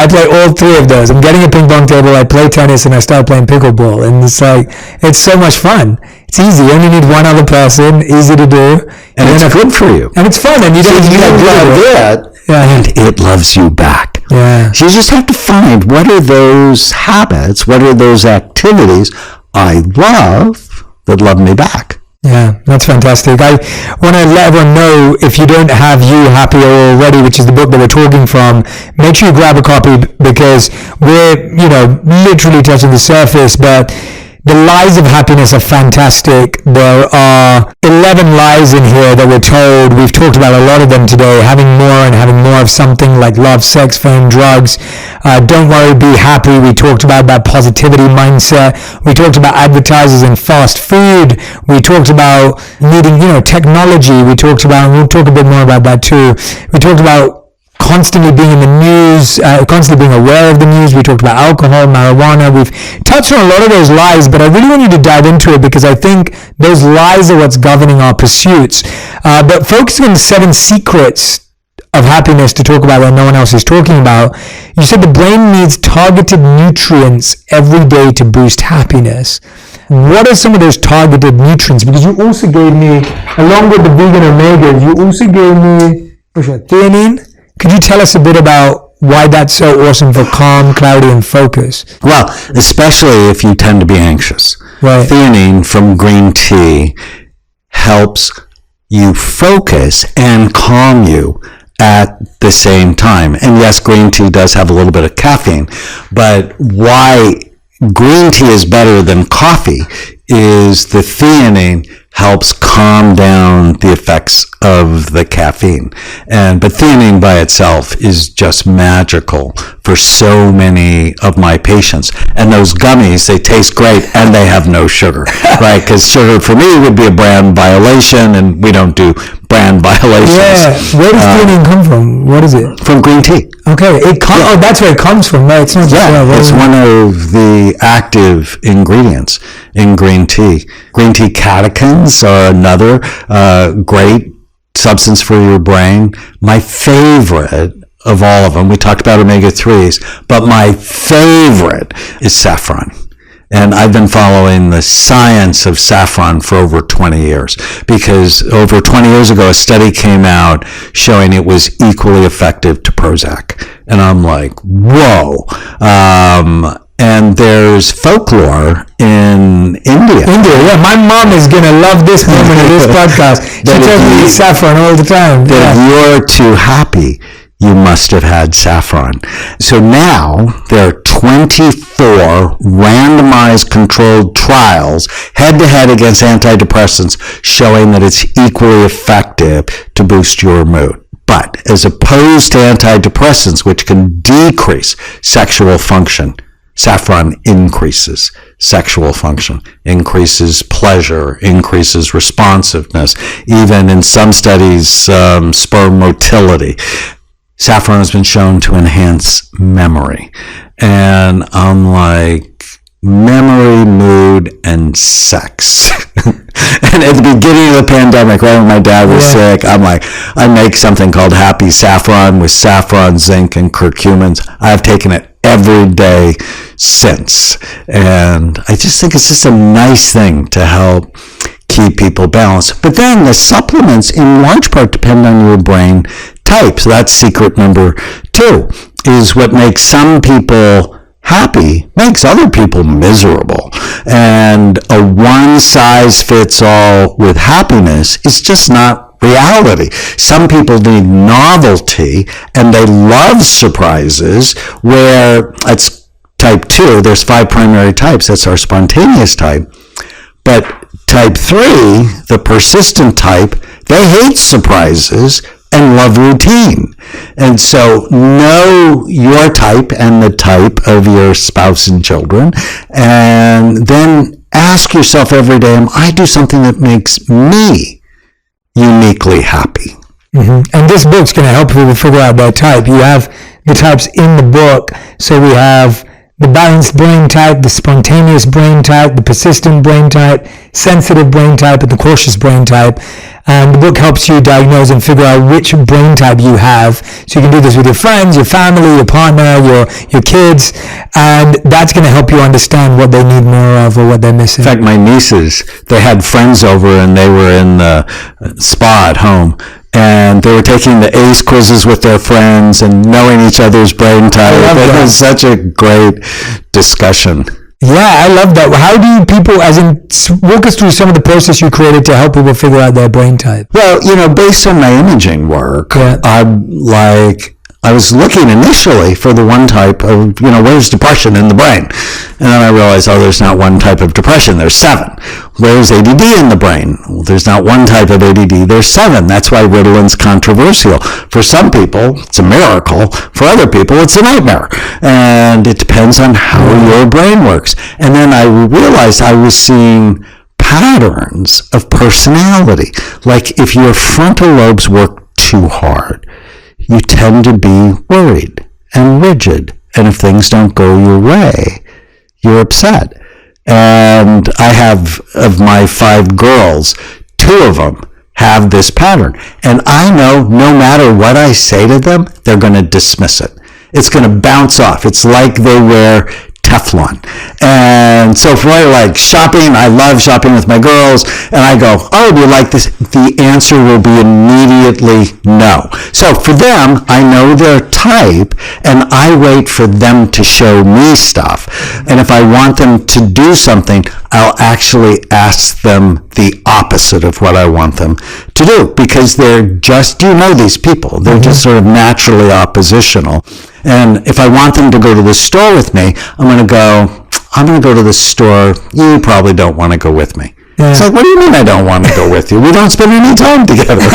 play all 3 of those. I'm getting a ping pong table, I play tennis, and I start playing pickleball. And it's like, it's so much fun. It's easy. You only need one other person, easy to do. And it's good for you. And it's fun, and you don't love it. And it loves you back. Yeah. So you just have to find, what are those habits, what are those activities I love that love me back? Yeah, that's fantastic. I want to let everyone know, if you don't have You Happier already, which is the book that we're talking from, make sure you grab a copy, because we're, literally touching the surface, but the lies of happiness are fantastic. There are 11 lies in here that we're told. We've talked about a lot of them today. Having more of something like love, sex, fame, drugs. Don't worry, be happy. We talked about that positivity mindset. We talked about advertisers and fast food. We talked about needing, technology. We talked about, and we'll talk a bit more about that too. We talked about constantly being in the news, constantly being aware of the news. We talked about alcohol, marijuana. We've touched on a lot of those lies, but I really want you to dive into it, because I think those lies are what's governing our pursuits. But focusing on the 7 secrets of happiness to talk about that no one else is talking about, you said the brain needs targeted nutrients every day to boost happiness. What are some of those targeted nutrients? Because you also gave me, along with the vegan omegas, you also gave me theanine. Could you tell us a bit about why that's so awesome for calm, clarity, and focus? Well, especially if you tend to be anxious. Right. Theanine from green tea helps you focus and calm you at the same time. And yes, green tea does have a little bit of caffeine, but why green tea is better than coffee is the theanine helps calm down the effects of the caffeine. But theanine by itself is just magical for so many of my patients. And those gummies, they taste great and they have no sugar, right? Because sugar for me would be a brand violation, and we don't do brand violations. Yeah. Where does theanine come from? What is it? From green tea. Okay. Oh, that's where it comes from, right? It's not just, it's one of the active ingredients in green tea. Green tea catechins are another great substance for your brain. My favorite of all of them, we talked about omega-3s, but my favorite is saffron. And I've been following the science of saffron for over 20 years, because over 20 years ago, a study came out showing it was equally effective to Prozac. And I'm like, whoa. And there's folklore in India. Yeah. My mom is going to love this moment of this podcast. She tells me saffron all the time. If you're too happy, you must have had saffron. So now there are 24 randomized controlled trials head-to-head against antidepressants showing that it's equally effective to boost your mood. But as opposed to antidepressants, which can decrease sexual function, saffron increases sexual function, increases pleasure, increases responsiveness, even in some studies, sperm motility. Saffron has been shown to enhance memory. And I'm like, memory, mood, and sex. And at the beginning of the pandemic, right when my dad was sick, I'm like, I make something called Happy Saffron with saffron, zinc, and curcumins. I've taken it every day since. And I just think it's just a nice thing to help keep people balanced. But then the supplements in large part depend on your brain type. So that's secret number 2, is what makes some people happy makes other people miserable. And a one-size-fits-all with happiness is just not reality. Some people need novelty and they love surprises, where it's type 2. There's 5 primary types. That's our spontaneous type. But type 3, the persistent type, they hate surprises and love routine. And so know your type and the type of your spouse and children, and then ask yourself every day, am I do something that makes me uniquely happy? Mm-hmm. And this book's going to help people figure out their type. You have the types in the book. So we have the balanced brain type, the spontaneous brain type, the persistent brain type, sensitive brain type, and the cautious brain type. And the book helps you diagnose and figure out which brain type you have. So you can do this with your friends, your family, your partner, your kids. And that's going to help you understand what they need more of or what they're missing. In fact, my nieces, they had friends over and they were in the spa at home. And they were taking the ACE quizzes with their friends and knowing each other's brain type. It was such a great discussion. Yeah, I love that. How do you people, walk us through some of the process you created to help people figure out their brain type? Well, based on my imaging work, I was looking initially for the one type of, where's depression in the brain? And then I realized, there's not one type of depression, there's 7. Where's ADD in the brain? Well, there's not one type of ADD, there's 7. That's why Ritalin's controversial. For some people, it's a miracle. For other people, it's a nightmare. And it depends on how your brain works. And then I realized I was seeing patterns of personality. Like if your frontal lobes work too hard, you tend to be worried and rigid. And if things don't go your way, you're upset. And I have, of my 5 girls, 2 of them have this pattern. And I know no matter what I say to them, they're going to dismiss it. It's going to bounce off. It's like they wear Teflon. And so for like shopping, I love shopping with my girls, and I go, do you like this? The answer will be immediately no. So for them, I know their type, and I wait for them to show me stuff. And if I want them to do something, I'll actually ask them the opposite of what I want them to do, because they're just, these people, they're just sort of naturally oppositional. And if I want them to go to the store with me, I'm going to go to the store. You probably don't want to go with me. Yeah. It's like, what do you mean I don't want to go with you? We don't spend any time together.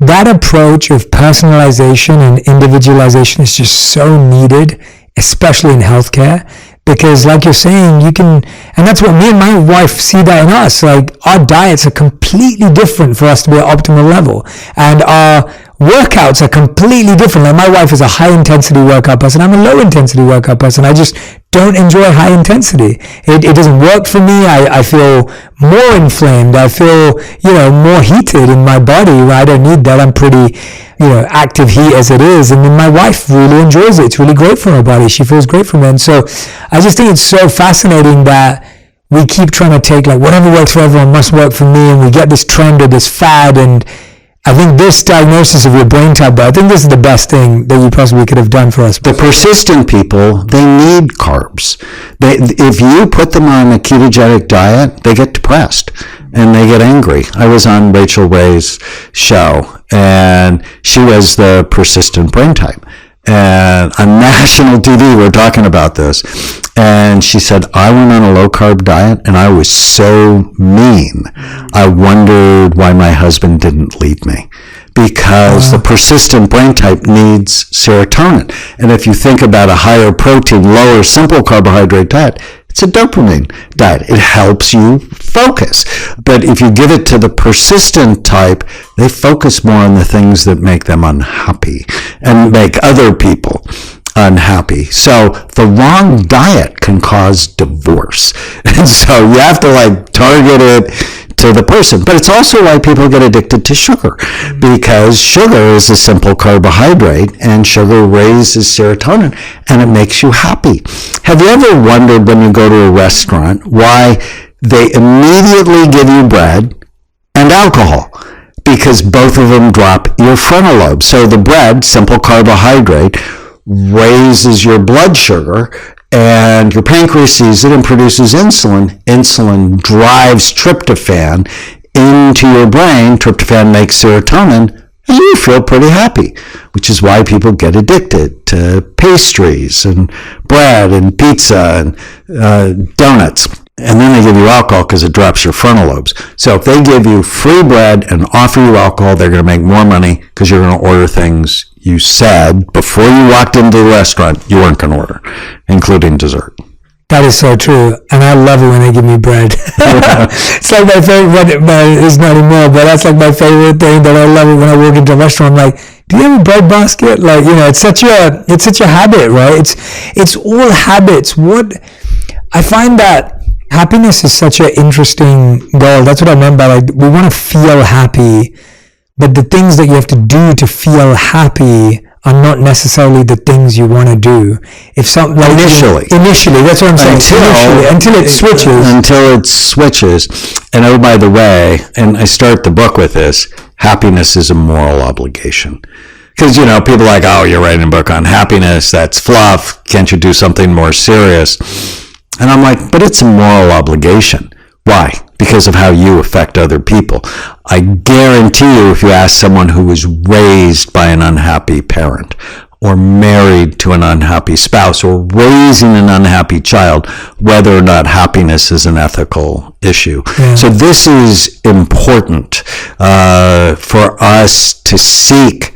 That approach of personalization and individualization is just so needed, especially in healthcare. Because like you're saying, and that's what me and my wife see that in us. Like our diets are completely different for us to be at optimal level. And our workouts are completely different. Like my wife is a high intensity workout person. I'm a low intensity workout person. I just don't enjoy high intensity. It doesn't work for me. I feel more inflamed. I feel, more heated in my body. I don't need that. I'm pretty, active heat as it is. And then my wife really enjoys it. It's really great for her body. She feels great from it. And so I just think it's so fascinating that we keep trying to take like whatever works for everyone must work for me. And we get this trend or this fad. And I think this diagnosis of your brain type, I think this is the best thing that you possibly could have done for us. The persistent people, they need carbs. If you put them on a ketogenic diet, they get depressed and they get angry. I was on Rachel Ray's show, and she was the persistent brain type. And on national TV, we're talking about this. And she said, I went on a low-carb diet, and I was so mean. I wondered why my husband didn't leave me. Because the persistent brain type needs serotonin. And if you think about a higher protein, lower simple carbohydrate diet, it's a dopamine diet. It helps you focus. But if you give it to the persistent type, they focus more on the things that make them unhappy and make other people unhappy. So the wrong diet can cause divorce. And so you have to target it to the person. But it's also why people get addicted to sugar, because sugar is a simple carbohydrate, and sugar raises serotonin, and it makes you happy. Have you ever wondered when you go to a restaurant why they immediately give you bread and alcohol? Because both of them drop your frontal lobe. So the bread, simple carbohydrate, raises your blood sugar, and your pancreas sees it and produces insulin. Insulin drives tryptophan into your brain. Tryptophan makes serotonin, and you feel pretty happy, which is why people get addicted to pastries and bread and pizza and donuts. And then they give you alcohol because it drops your frontal lobes. So if they give you free bread and offer you alcohol, they're going to make more money because you're going to order things you said before you walked into the restaurant you weren't going to order, including dessert. That is so true. And I love it when they give me bread. It's like my favorite, it's not anymore, but that's like my favorite thing that I love it when I walk into a restaurant. I'm like, do you have a bread basket? It's such a habit, right? It's all habits. I find that happiness is such an interesting goal. That's what I meant by we want to feel happy, but the things that you have to do to feel happy are not necessarily the things you want to do. If something initially, that's what I'm saying. Until it switches. And oh, by the way, and I start the book with this: happiness is a moral obligation. Because people are like, oh, you're writing a book on happiness. That's fluff. Can't you do something more serious? And I'm like, but it's a moral obligation. Why? Because of how you affect other people. I guarantee you, if you ask someone who was raised by an unhappy parent, or married to an unhappy spouse, or raising an unhappy child, whether or not happiness is an ethical issue. Yeah. So this is important for us to seek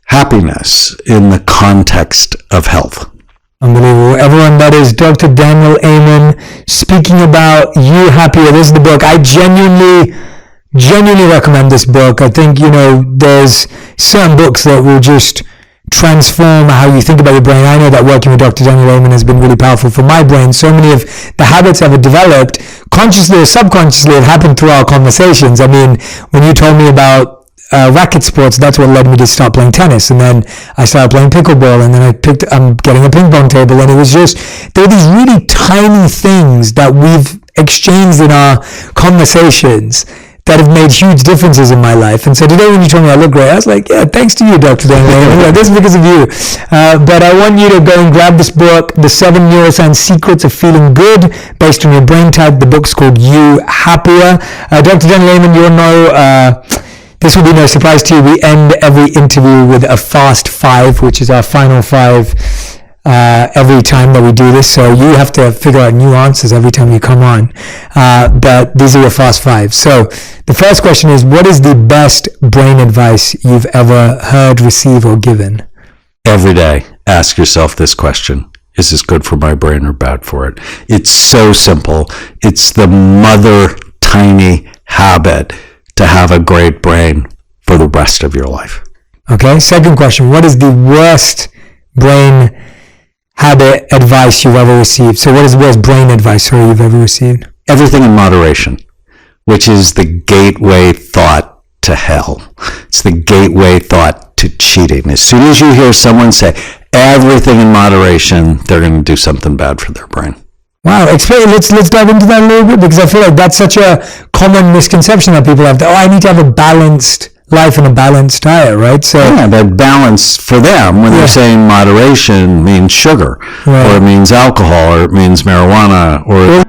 happiness in the context of health. Unbelievable. Everyone, that is Dr. Daniel Amen speaking about You Happier. This is the book. I genuinely recommend this book. I think, there's certain books that will just transform how you think about your brain. I know that working with Dr. Daniel Amen has been really powerful for my brain. So many of the habits I've developed, consciously or subconsciously, have happened through our conversations. I mean, when you told me about racket sports, that's what led me to start playing tennis, and then I started playing pickleball, and then I'm getting a ping pong table, and it was just, there are these really tiny things that we've exchanged in our conversations that have made huge differences in my life. And so today when you told me I look great, I was like, yeah, thanks to you, Dr. Daniel. This is because of you. But I want you to go and grab this book, The 7 Neuroscience Secrets of Feeling Good, based on your brain type. The book's called You Happier. Dr. Daniel Amen, you'll know, this will be no surprise to you. We end every interview with a fast 5, which is our final 5 every time that we do this. So you have to figure out new answers every time you come on. But these are your fast 5. So the first question is, what is the best brain advice you've ever heard, received, or given? Every day, ask yourself this question. Is this good for my brain or bad for it? It's so simple. It's the mother tiny habit to have a great brain for the rest of your life. Okay, second question. What is the worst brain habit advice you've ever received? So what is the worst brain advice you've ever received? Everything in moderation, which is the gateway thought to hell. It's the gateway thought to cheating. As soon as you hear someone say everything in moderation, they're going to do something bad for their brain. Wow, explain. Let's dive into that a little bit, because I feel like that's such a common misconception that people have. I need to have a balanced life and a balanced diet, right? So yeah, but balance for them, when they're saying moderation, means sugar, right, or it means alcohol, or it means marijuana, or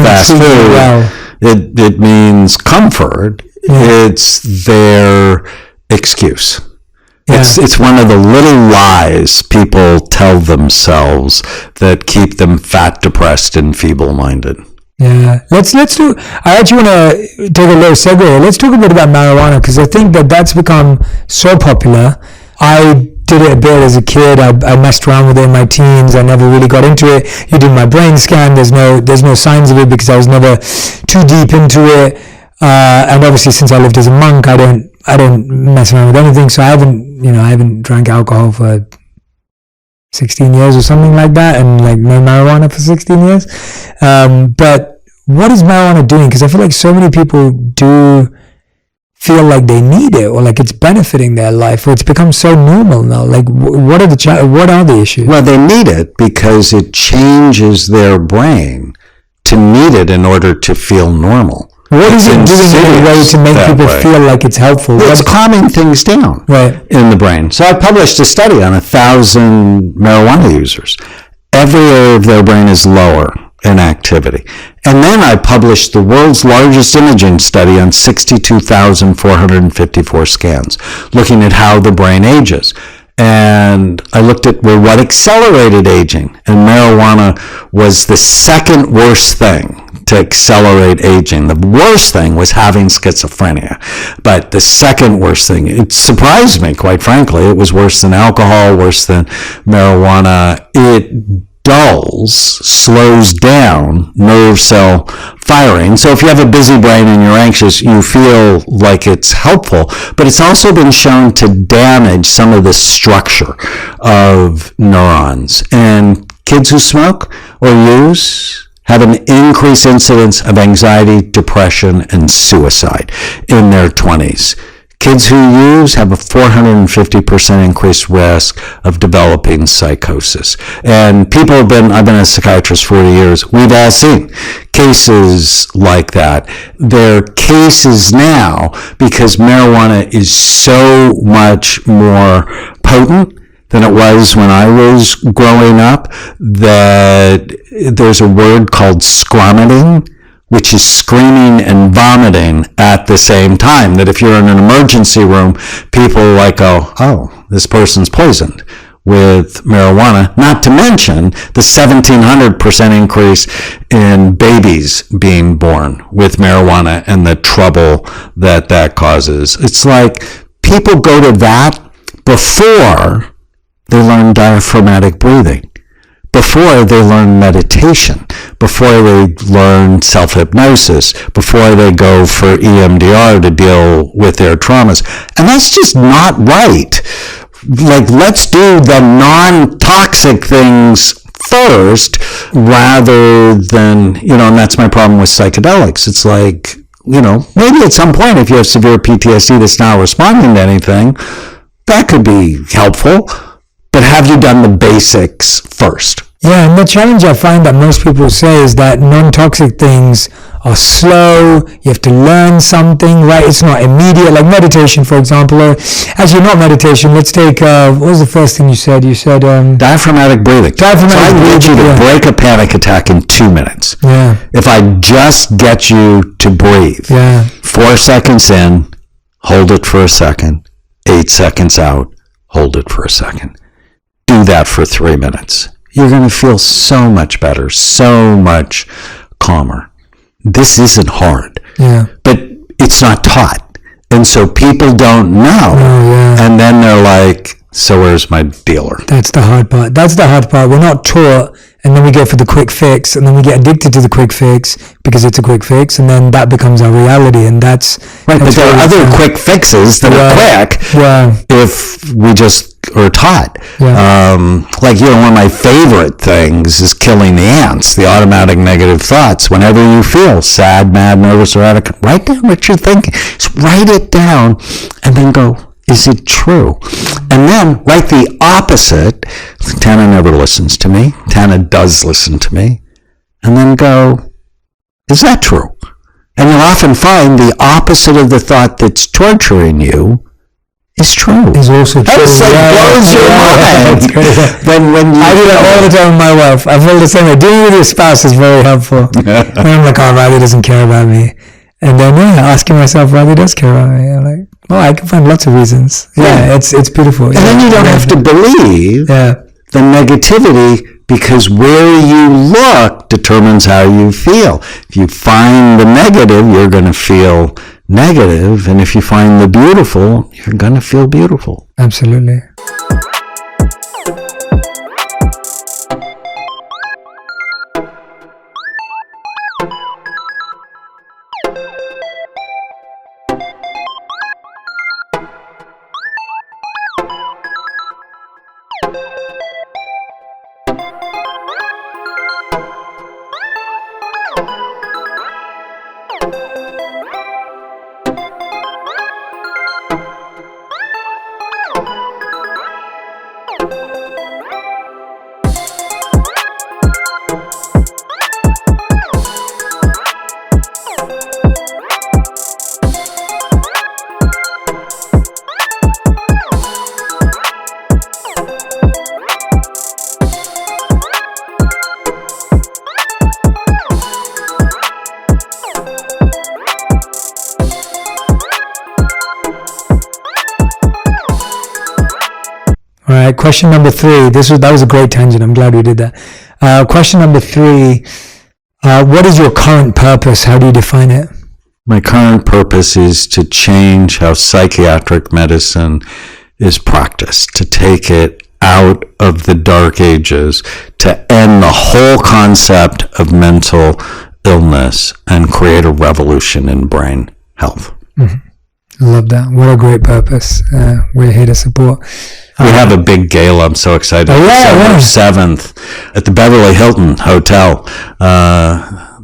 fast food. Well. It means comfort. Yeah. It's their excuse. Yeah. It's one of the little lies people tell themselves that keep them fat, depressed, and feeble-minded. Yeah, let's do. I actually want to take a little segue. Let's talk a bit about marijuana, because I think that's become so popular. I did it a bit as a kid. I messed around with it in my teens. I never really got into it. You did my brain scan. There's no signs of it because I was never too deep into it. And obviously, since I lived as a monk, I don't mess around with anything. So I haven't drank alcohol for 16 years or something like that, and like no marijuana for 16 years. But what is marijuana doing? Because I feel like so many people do feel like they need it, or like it's benefiting their life, or it's become so normal now. Like, what are the issues? Well, they need it because it changes their brain to need it in order to feel normal. What is it doing in a way to make people feel like it's helpful? It's calming things down in the brain. So I published a study on 1,000 marijuana users. Every area of their brain is lower in activity. And then I published the world's largest imaging study on 62,454 scans, looking at how the brain ages. And I looked at what accelerated aging, and marijuana was the second worst thing to accelerate aging. The worst thing was having schizophrenia, but the second worst thing, it surprised me, quite frankly. It was worse than alcohol, worse than marijuana. It slows down nerve cell firing. So if you have a busy brain and you're anxious, you feel like it's helpful, but it's also been shown to damage some of the structure of neurons. And kids who smoke or use have an increased incidence of anxiety, depression, and suicide in their 20s. Kids who use have a 450% increased risk of developing psychosis. And I've been a psychiatrist 40 years, we've all seen cases like that. They're cases now because marijuana is so much more potent than it was when I was growing up, that there's a word called scromiting, which is screaming and vomiting at the same time. That if you're in an emergency room, people go, oh, this person's poisoned with marijuana. Not to mention the 1,700% increase in babies being born with marijuana and the trouble that causes. It's like people go to that before they learn diaphragmatic breathing, before they learn meditation, before they learn self-hypnosis, before they go for EMDR to deal with their traumas. And that's just not right. Let's do the non-toxic things first rather than, and that's my problem with psychedelics. It's maybe at some point if you have severe PTSD that's not responding to anything, that could be helpful. But have you done the basics first? Yeah, and the challenge I find that most people say is that non-toxic things are slow. You have to learn something, right? It's not immediate, like meditation, for example. Or actually, not meditation. Let's take, what was the first thing you said? You said... diaphragmatic breathing. So I need you to break a panic attack in 2 minutes. Yeah. If I just get you to breathe. Yeah. 4 seconds in, hold it for a second. 8 seconds out, hold it for a second. Do that for 3 minutes. You're going to feel so much better, so much calmer. This isn't hard, but it's not taught. And so people don't know. And then they're like, so where's my dealer? That's the hard part. We're not taught, and then we go for the quick fix, and then we get addicted to the quick fix because it's a quick fix, and then that becomes our reality, and that's... Right, but there are other quick fixes that are quick if we just are taught. One of my favorite things is killing the ants, the automatic negative thoughts. Whenever you feel sad, mad, nervous, or erratic, write down what you're thinking. Just write it down and then go, is it true? And then write the opposite. Tana never listens to me. Tana does listen to me. And then go, is that true? And you'll often find the opposite of the thought that's torturing you is true. Is also true. That blows your mind. When I do that all the time with my wife. I feel the same way. Dealing with your spouse is very helpful. And I'm like, oh, Riley doesn't care about me. And then asking myself, Riley does care about me. I'm like, I can find lots of reasons. It's beautiful. And then you don't have to believe the negativity, because where you look determines how you feel. If you find the negative, you're going to feel negative, and if you find the beautiful, you're going to feel beautiful. Absolutely. right. Question number 3. That was a great tangent. I'm glad we did that. Question number 3. What is your current purpose? How do you define it? My current purpose is to change how psychiatric medicine is practiced, to take it out of the dark ages, to end the whole concept of mental illness and create a revolution in brain health. I love that. What a great purpose. We're here to support. We have a big gala. I'm so excited. December 7th at the Beverly Hilton Hotel.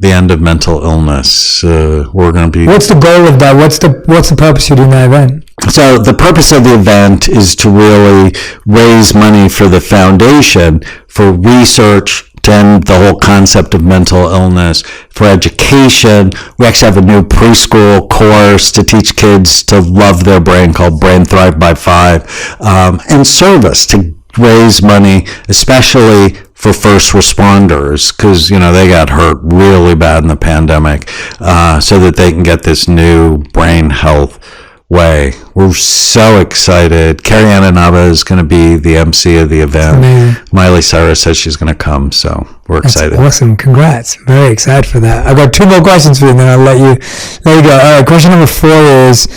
The end of mental illness. We're going to be. What's the goal of that? What's the purpose you're doing that event? So the purpose of the event is to really raise money for the foundation for research to end the whole concept of mental illness, for education. We actually have a new preschool course to teach kids to love their brain called Brain Thrive by 5, and service to raise money, especially for first responders, because, they got hurt really bad in the pandemic, so that they can get this new brain health way. We're so excited. Carrie Ann Nava is going to be the MC of the event. Miley Cyrus says she's going to come, so we're excited. That's awesome. Congrats. Very excited for that. I've got 2 more questions for you, and then I'll let you go. All right, question number 4 is,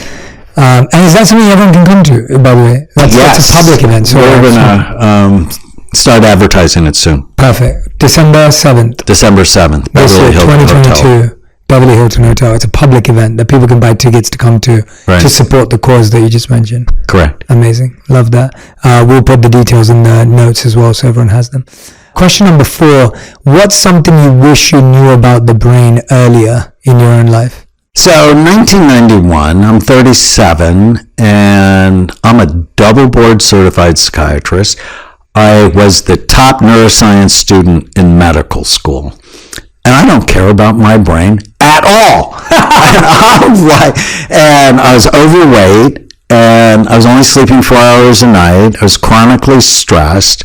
and is that something everyone can come to, by the way? That's a public event. So we're going to start advertising it soon. Perfect. December 7th. December 7th. Beverly Hilton 2022. Hotel. Beverly Hilton Hotel. It's a public event that people can buy tickets to come to support the cause that you just mentioned. Correct. Amazing. Love that. We'll put the details in the notes as well so everyone has them. Question number 4. What's something you wish you knew about the brain earlier in your own life? So 1991, I'm 37, and I'm a double board certified psychiatrist. I was the top neuroscience student in medical school. And I don't care about my brain at all. And I was overweight, and I was only sleeping 4 hours a night. I was chronically stressed,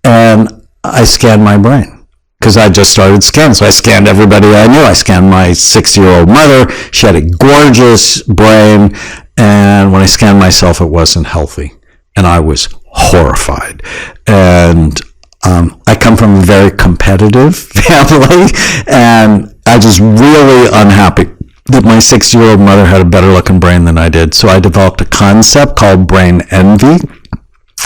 and I scanned my brain because I just started scanning. So I scanned everybody I knew. I scanned my 6-year-old mother. She had a gorgeous brain, and when I scanned myself, it wasn't healthy, and I was horrified. And I come from a very competitive family, and I was really unhappy that my 6-year-old mother had a better looking brain than I did. So I developed a concept called brain envy.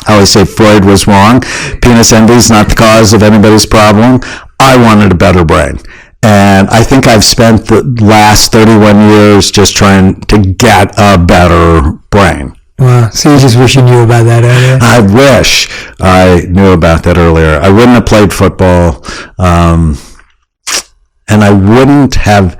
I always say Freud was wrong. Penis envy is not the cause of anybody's problem. I wanted a better brain. And I think I've spent the last 31 years just trying to get a better brain. Wow. So you just wish you knew about that earlier? I wish I knew about that earlier. I wouldn't have played football, and I wouldn't have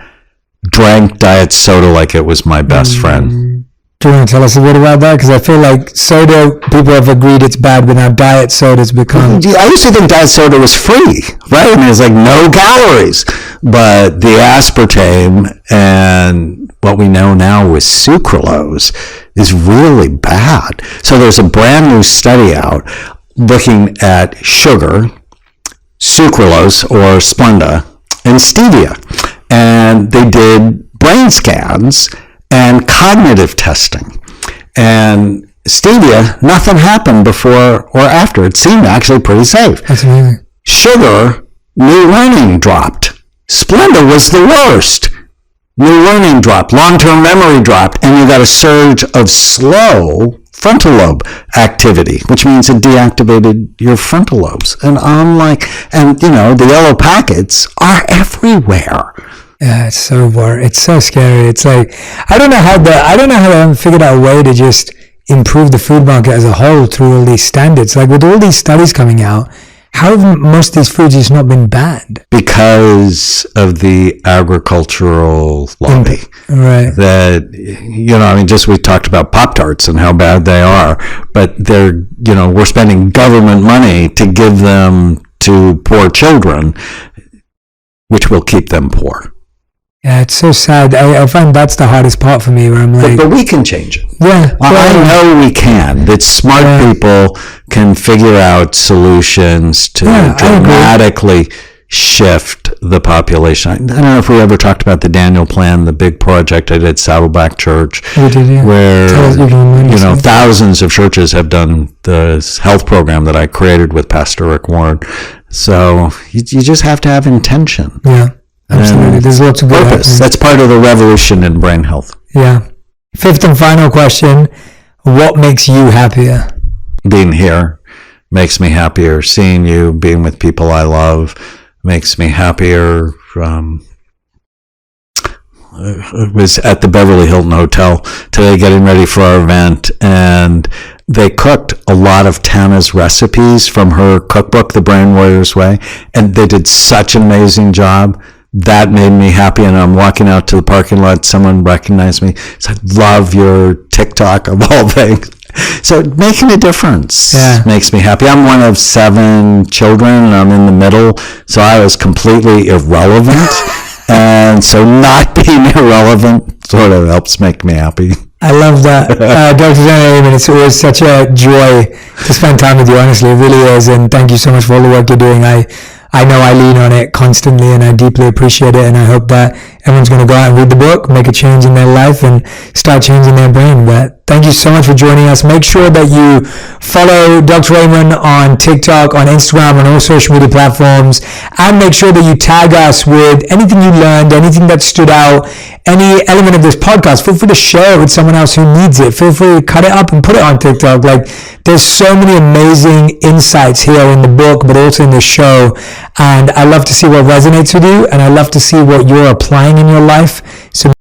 drank diet soda like it was my best friend. Do you want to tell us a bit about that? Because I feel like soda, people have agreed it's bad, but now diet soda's become... I used to think diet soda was free, right? I mean, it's like no calories. But the aspartame and what we know now with sucralose is really bad. So there's a brand new study out looking at sugar, sucralose or Splenda, and stevia. And they did brain scans and cognitive testing. And stevia, nothing happened before or after. It seemed actually pretty safe. That's amazing. Sugar, new learning dropped. Splenda was the worst. New learning dropped. Long-term memory dropped. And you got a surge of slow frontal lobe activity, which means it deactivated your frontal lobes. And I'm like, and the yellow packets are everywhere. Yeah, it's so scary. It's like, I don't know how they haven't figured out a way to just improve the food market as a whole through all these standards. Like with all these studies coming out, how have most of these foods just not been banned? Because of the agricultural lobby. Right. That, just we talked about Pop-Tarts and how bad they are, but they're, we're spending government money to give them to poor children, which will keep them poor. Yeah, it's so sad. I find that's the hardest part for me, where I'm like... But we can change it. Yeah. I know we can. That smart people can figure out solutions to dramatically shift the population. I don't know if we ever talked about the Daniel Plan, the big project I did, Saddleback Church, We did, yeah. where thousands of churches have done the health program that I created with Pastor Rick Warren. So you just have to have intention. Yeah, absolutely. There's lots of good purpose. That's part of the revolution in brain health. Yeah. Fifth and final question: what makes you happier? Being here makes me happier. Seeing you, being with people I love, makes me happier. I was at the Beverly Hilton Hotel today getting ready for our event, and they cooked a lot of Tana's recipes from her cookbook, The Brain Warrior's Way, and they did such an amazing job. That made me happy, and I'm walking out to the parking lot. Someone recognized me. Said, "Love your TikTok of all things." So making a difference makes me happy. I'm one of 7 children, and I'm in the middle, so I was completely irrelevant. And so not being irrelevant sort of helps make me happy. I love that. Dr. Zane, it's always such a joy to spend time with you, honestly. It really is. And thank you so much for all the work you're doing. I know I lean on it constantly, and I deeply appreciate it. And I hope that everyone's going to go out and read the book, make a change in their life, and start changing their brain. But thank you so much for joining us. Make sure that you follow Dr. Raymond on TikTok, on Instagram, on all social media platforms, and make sure that you tag us with anything you learned, anything that stood out, any element of this podcast. Feel free to share it with someone else who needs it. Feel free to cut it up and put it on TikTok. There's so many amazing insights here in the book, but also in the show. And I love to see what resonates with you, and I love to see what you're applying in your life.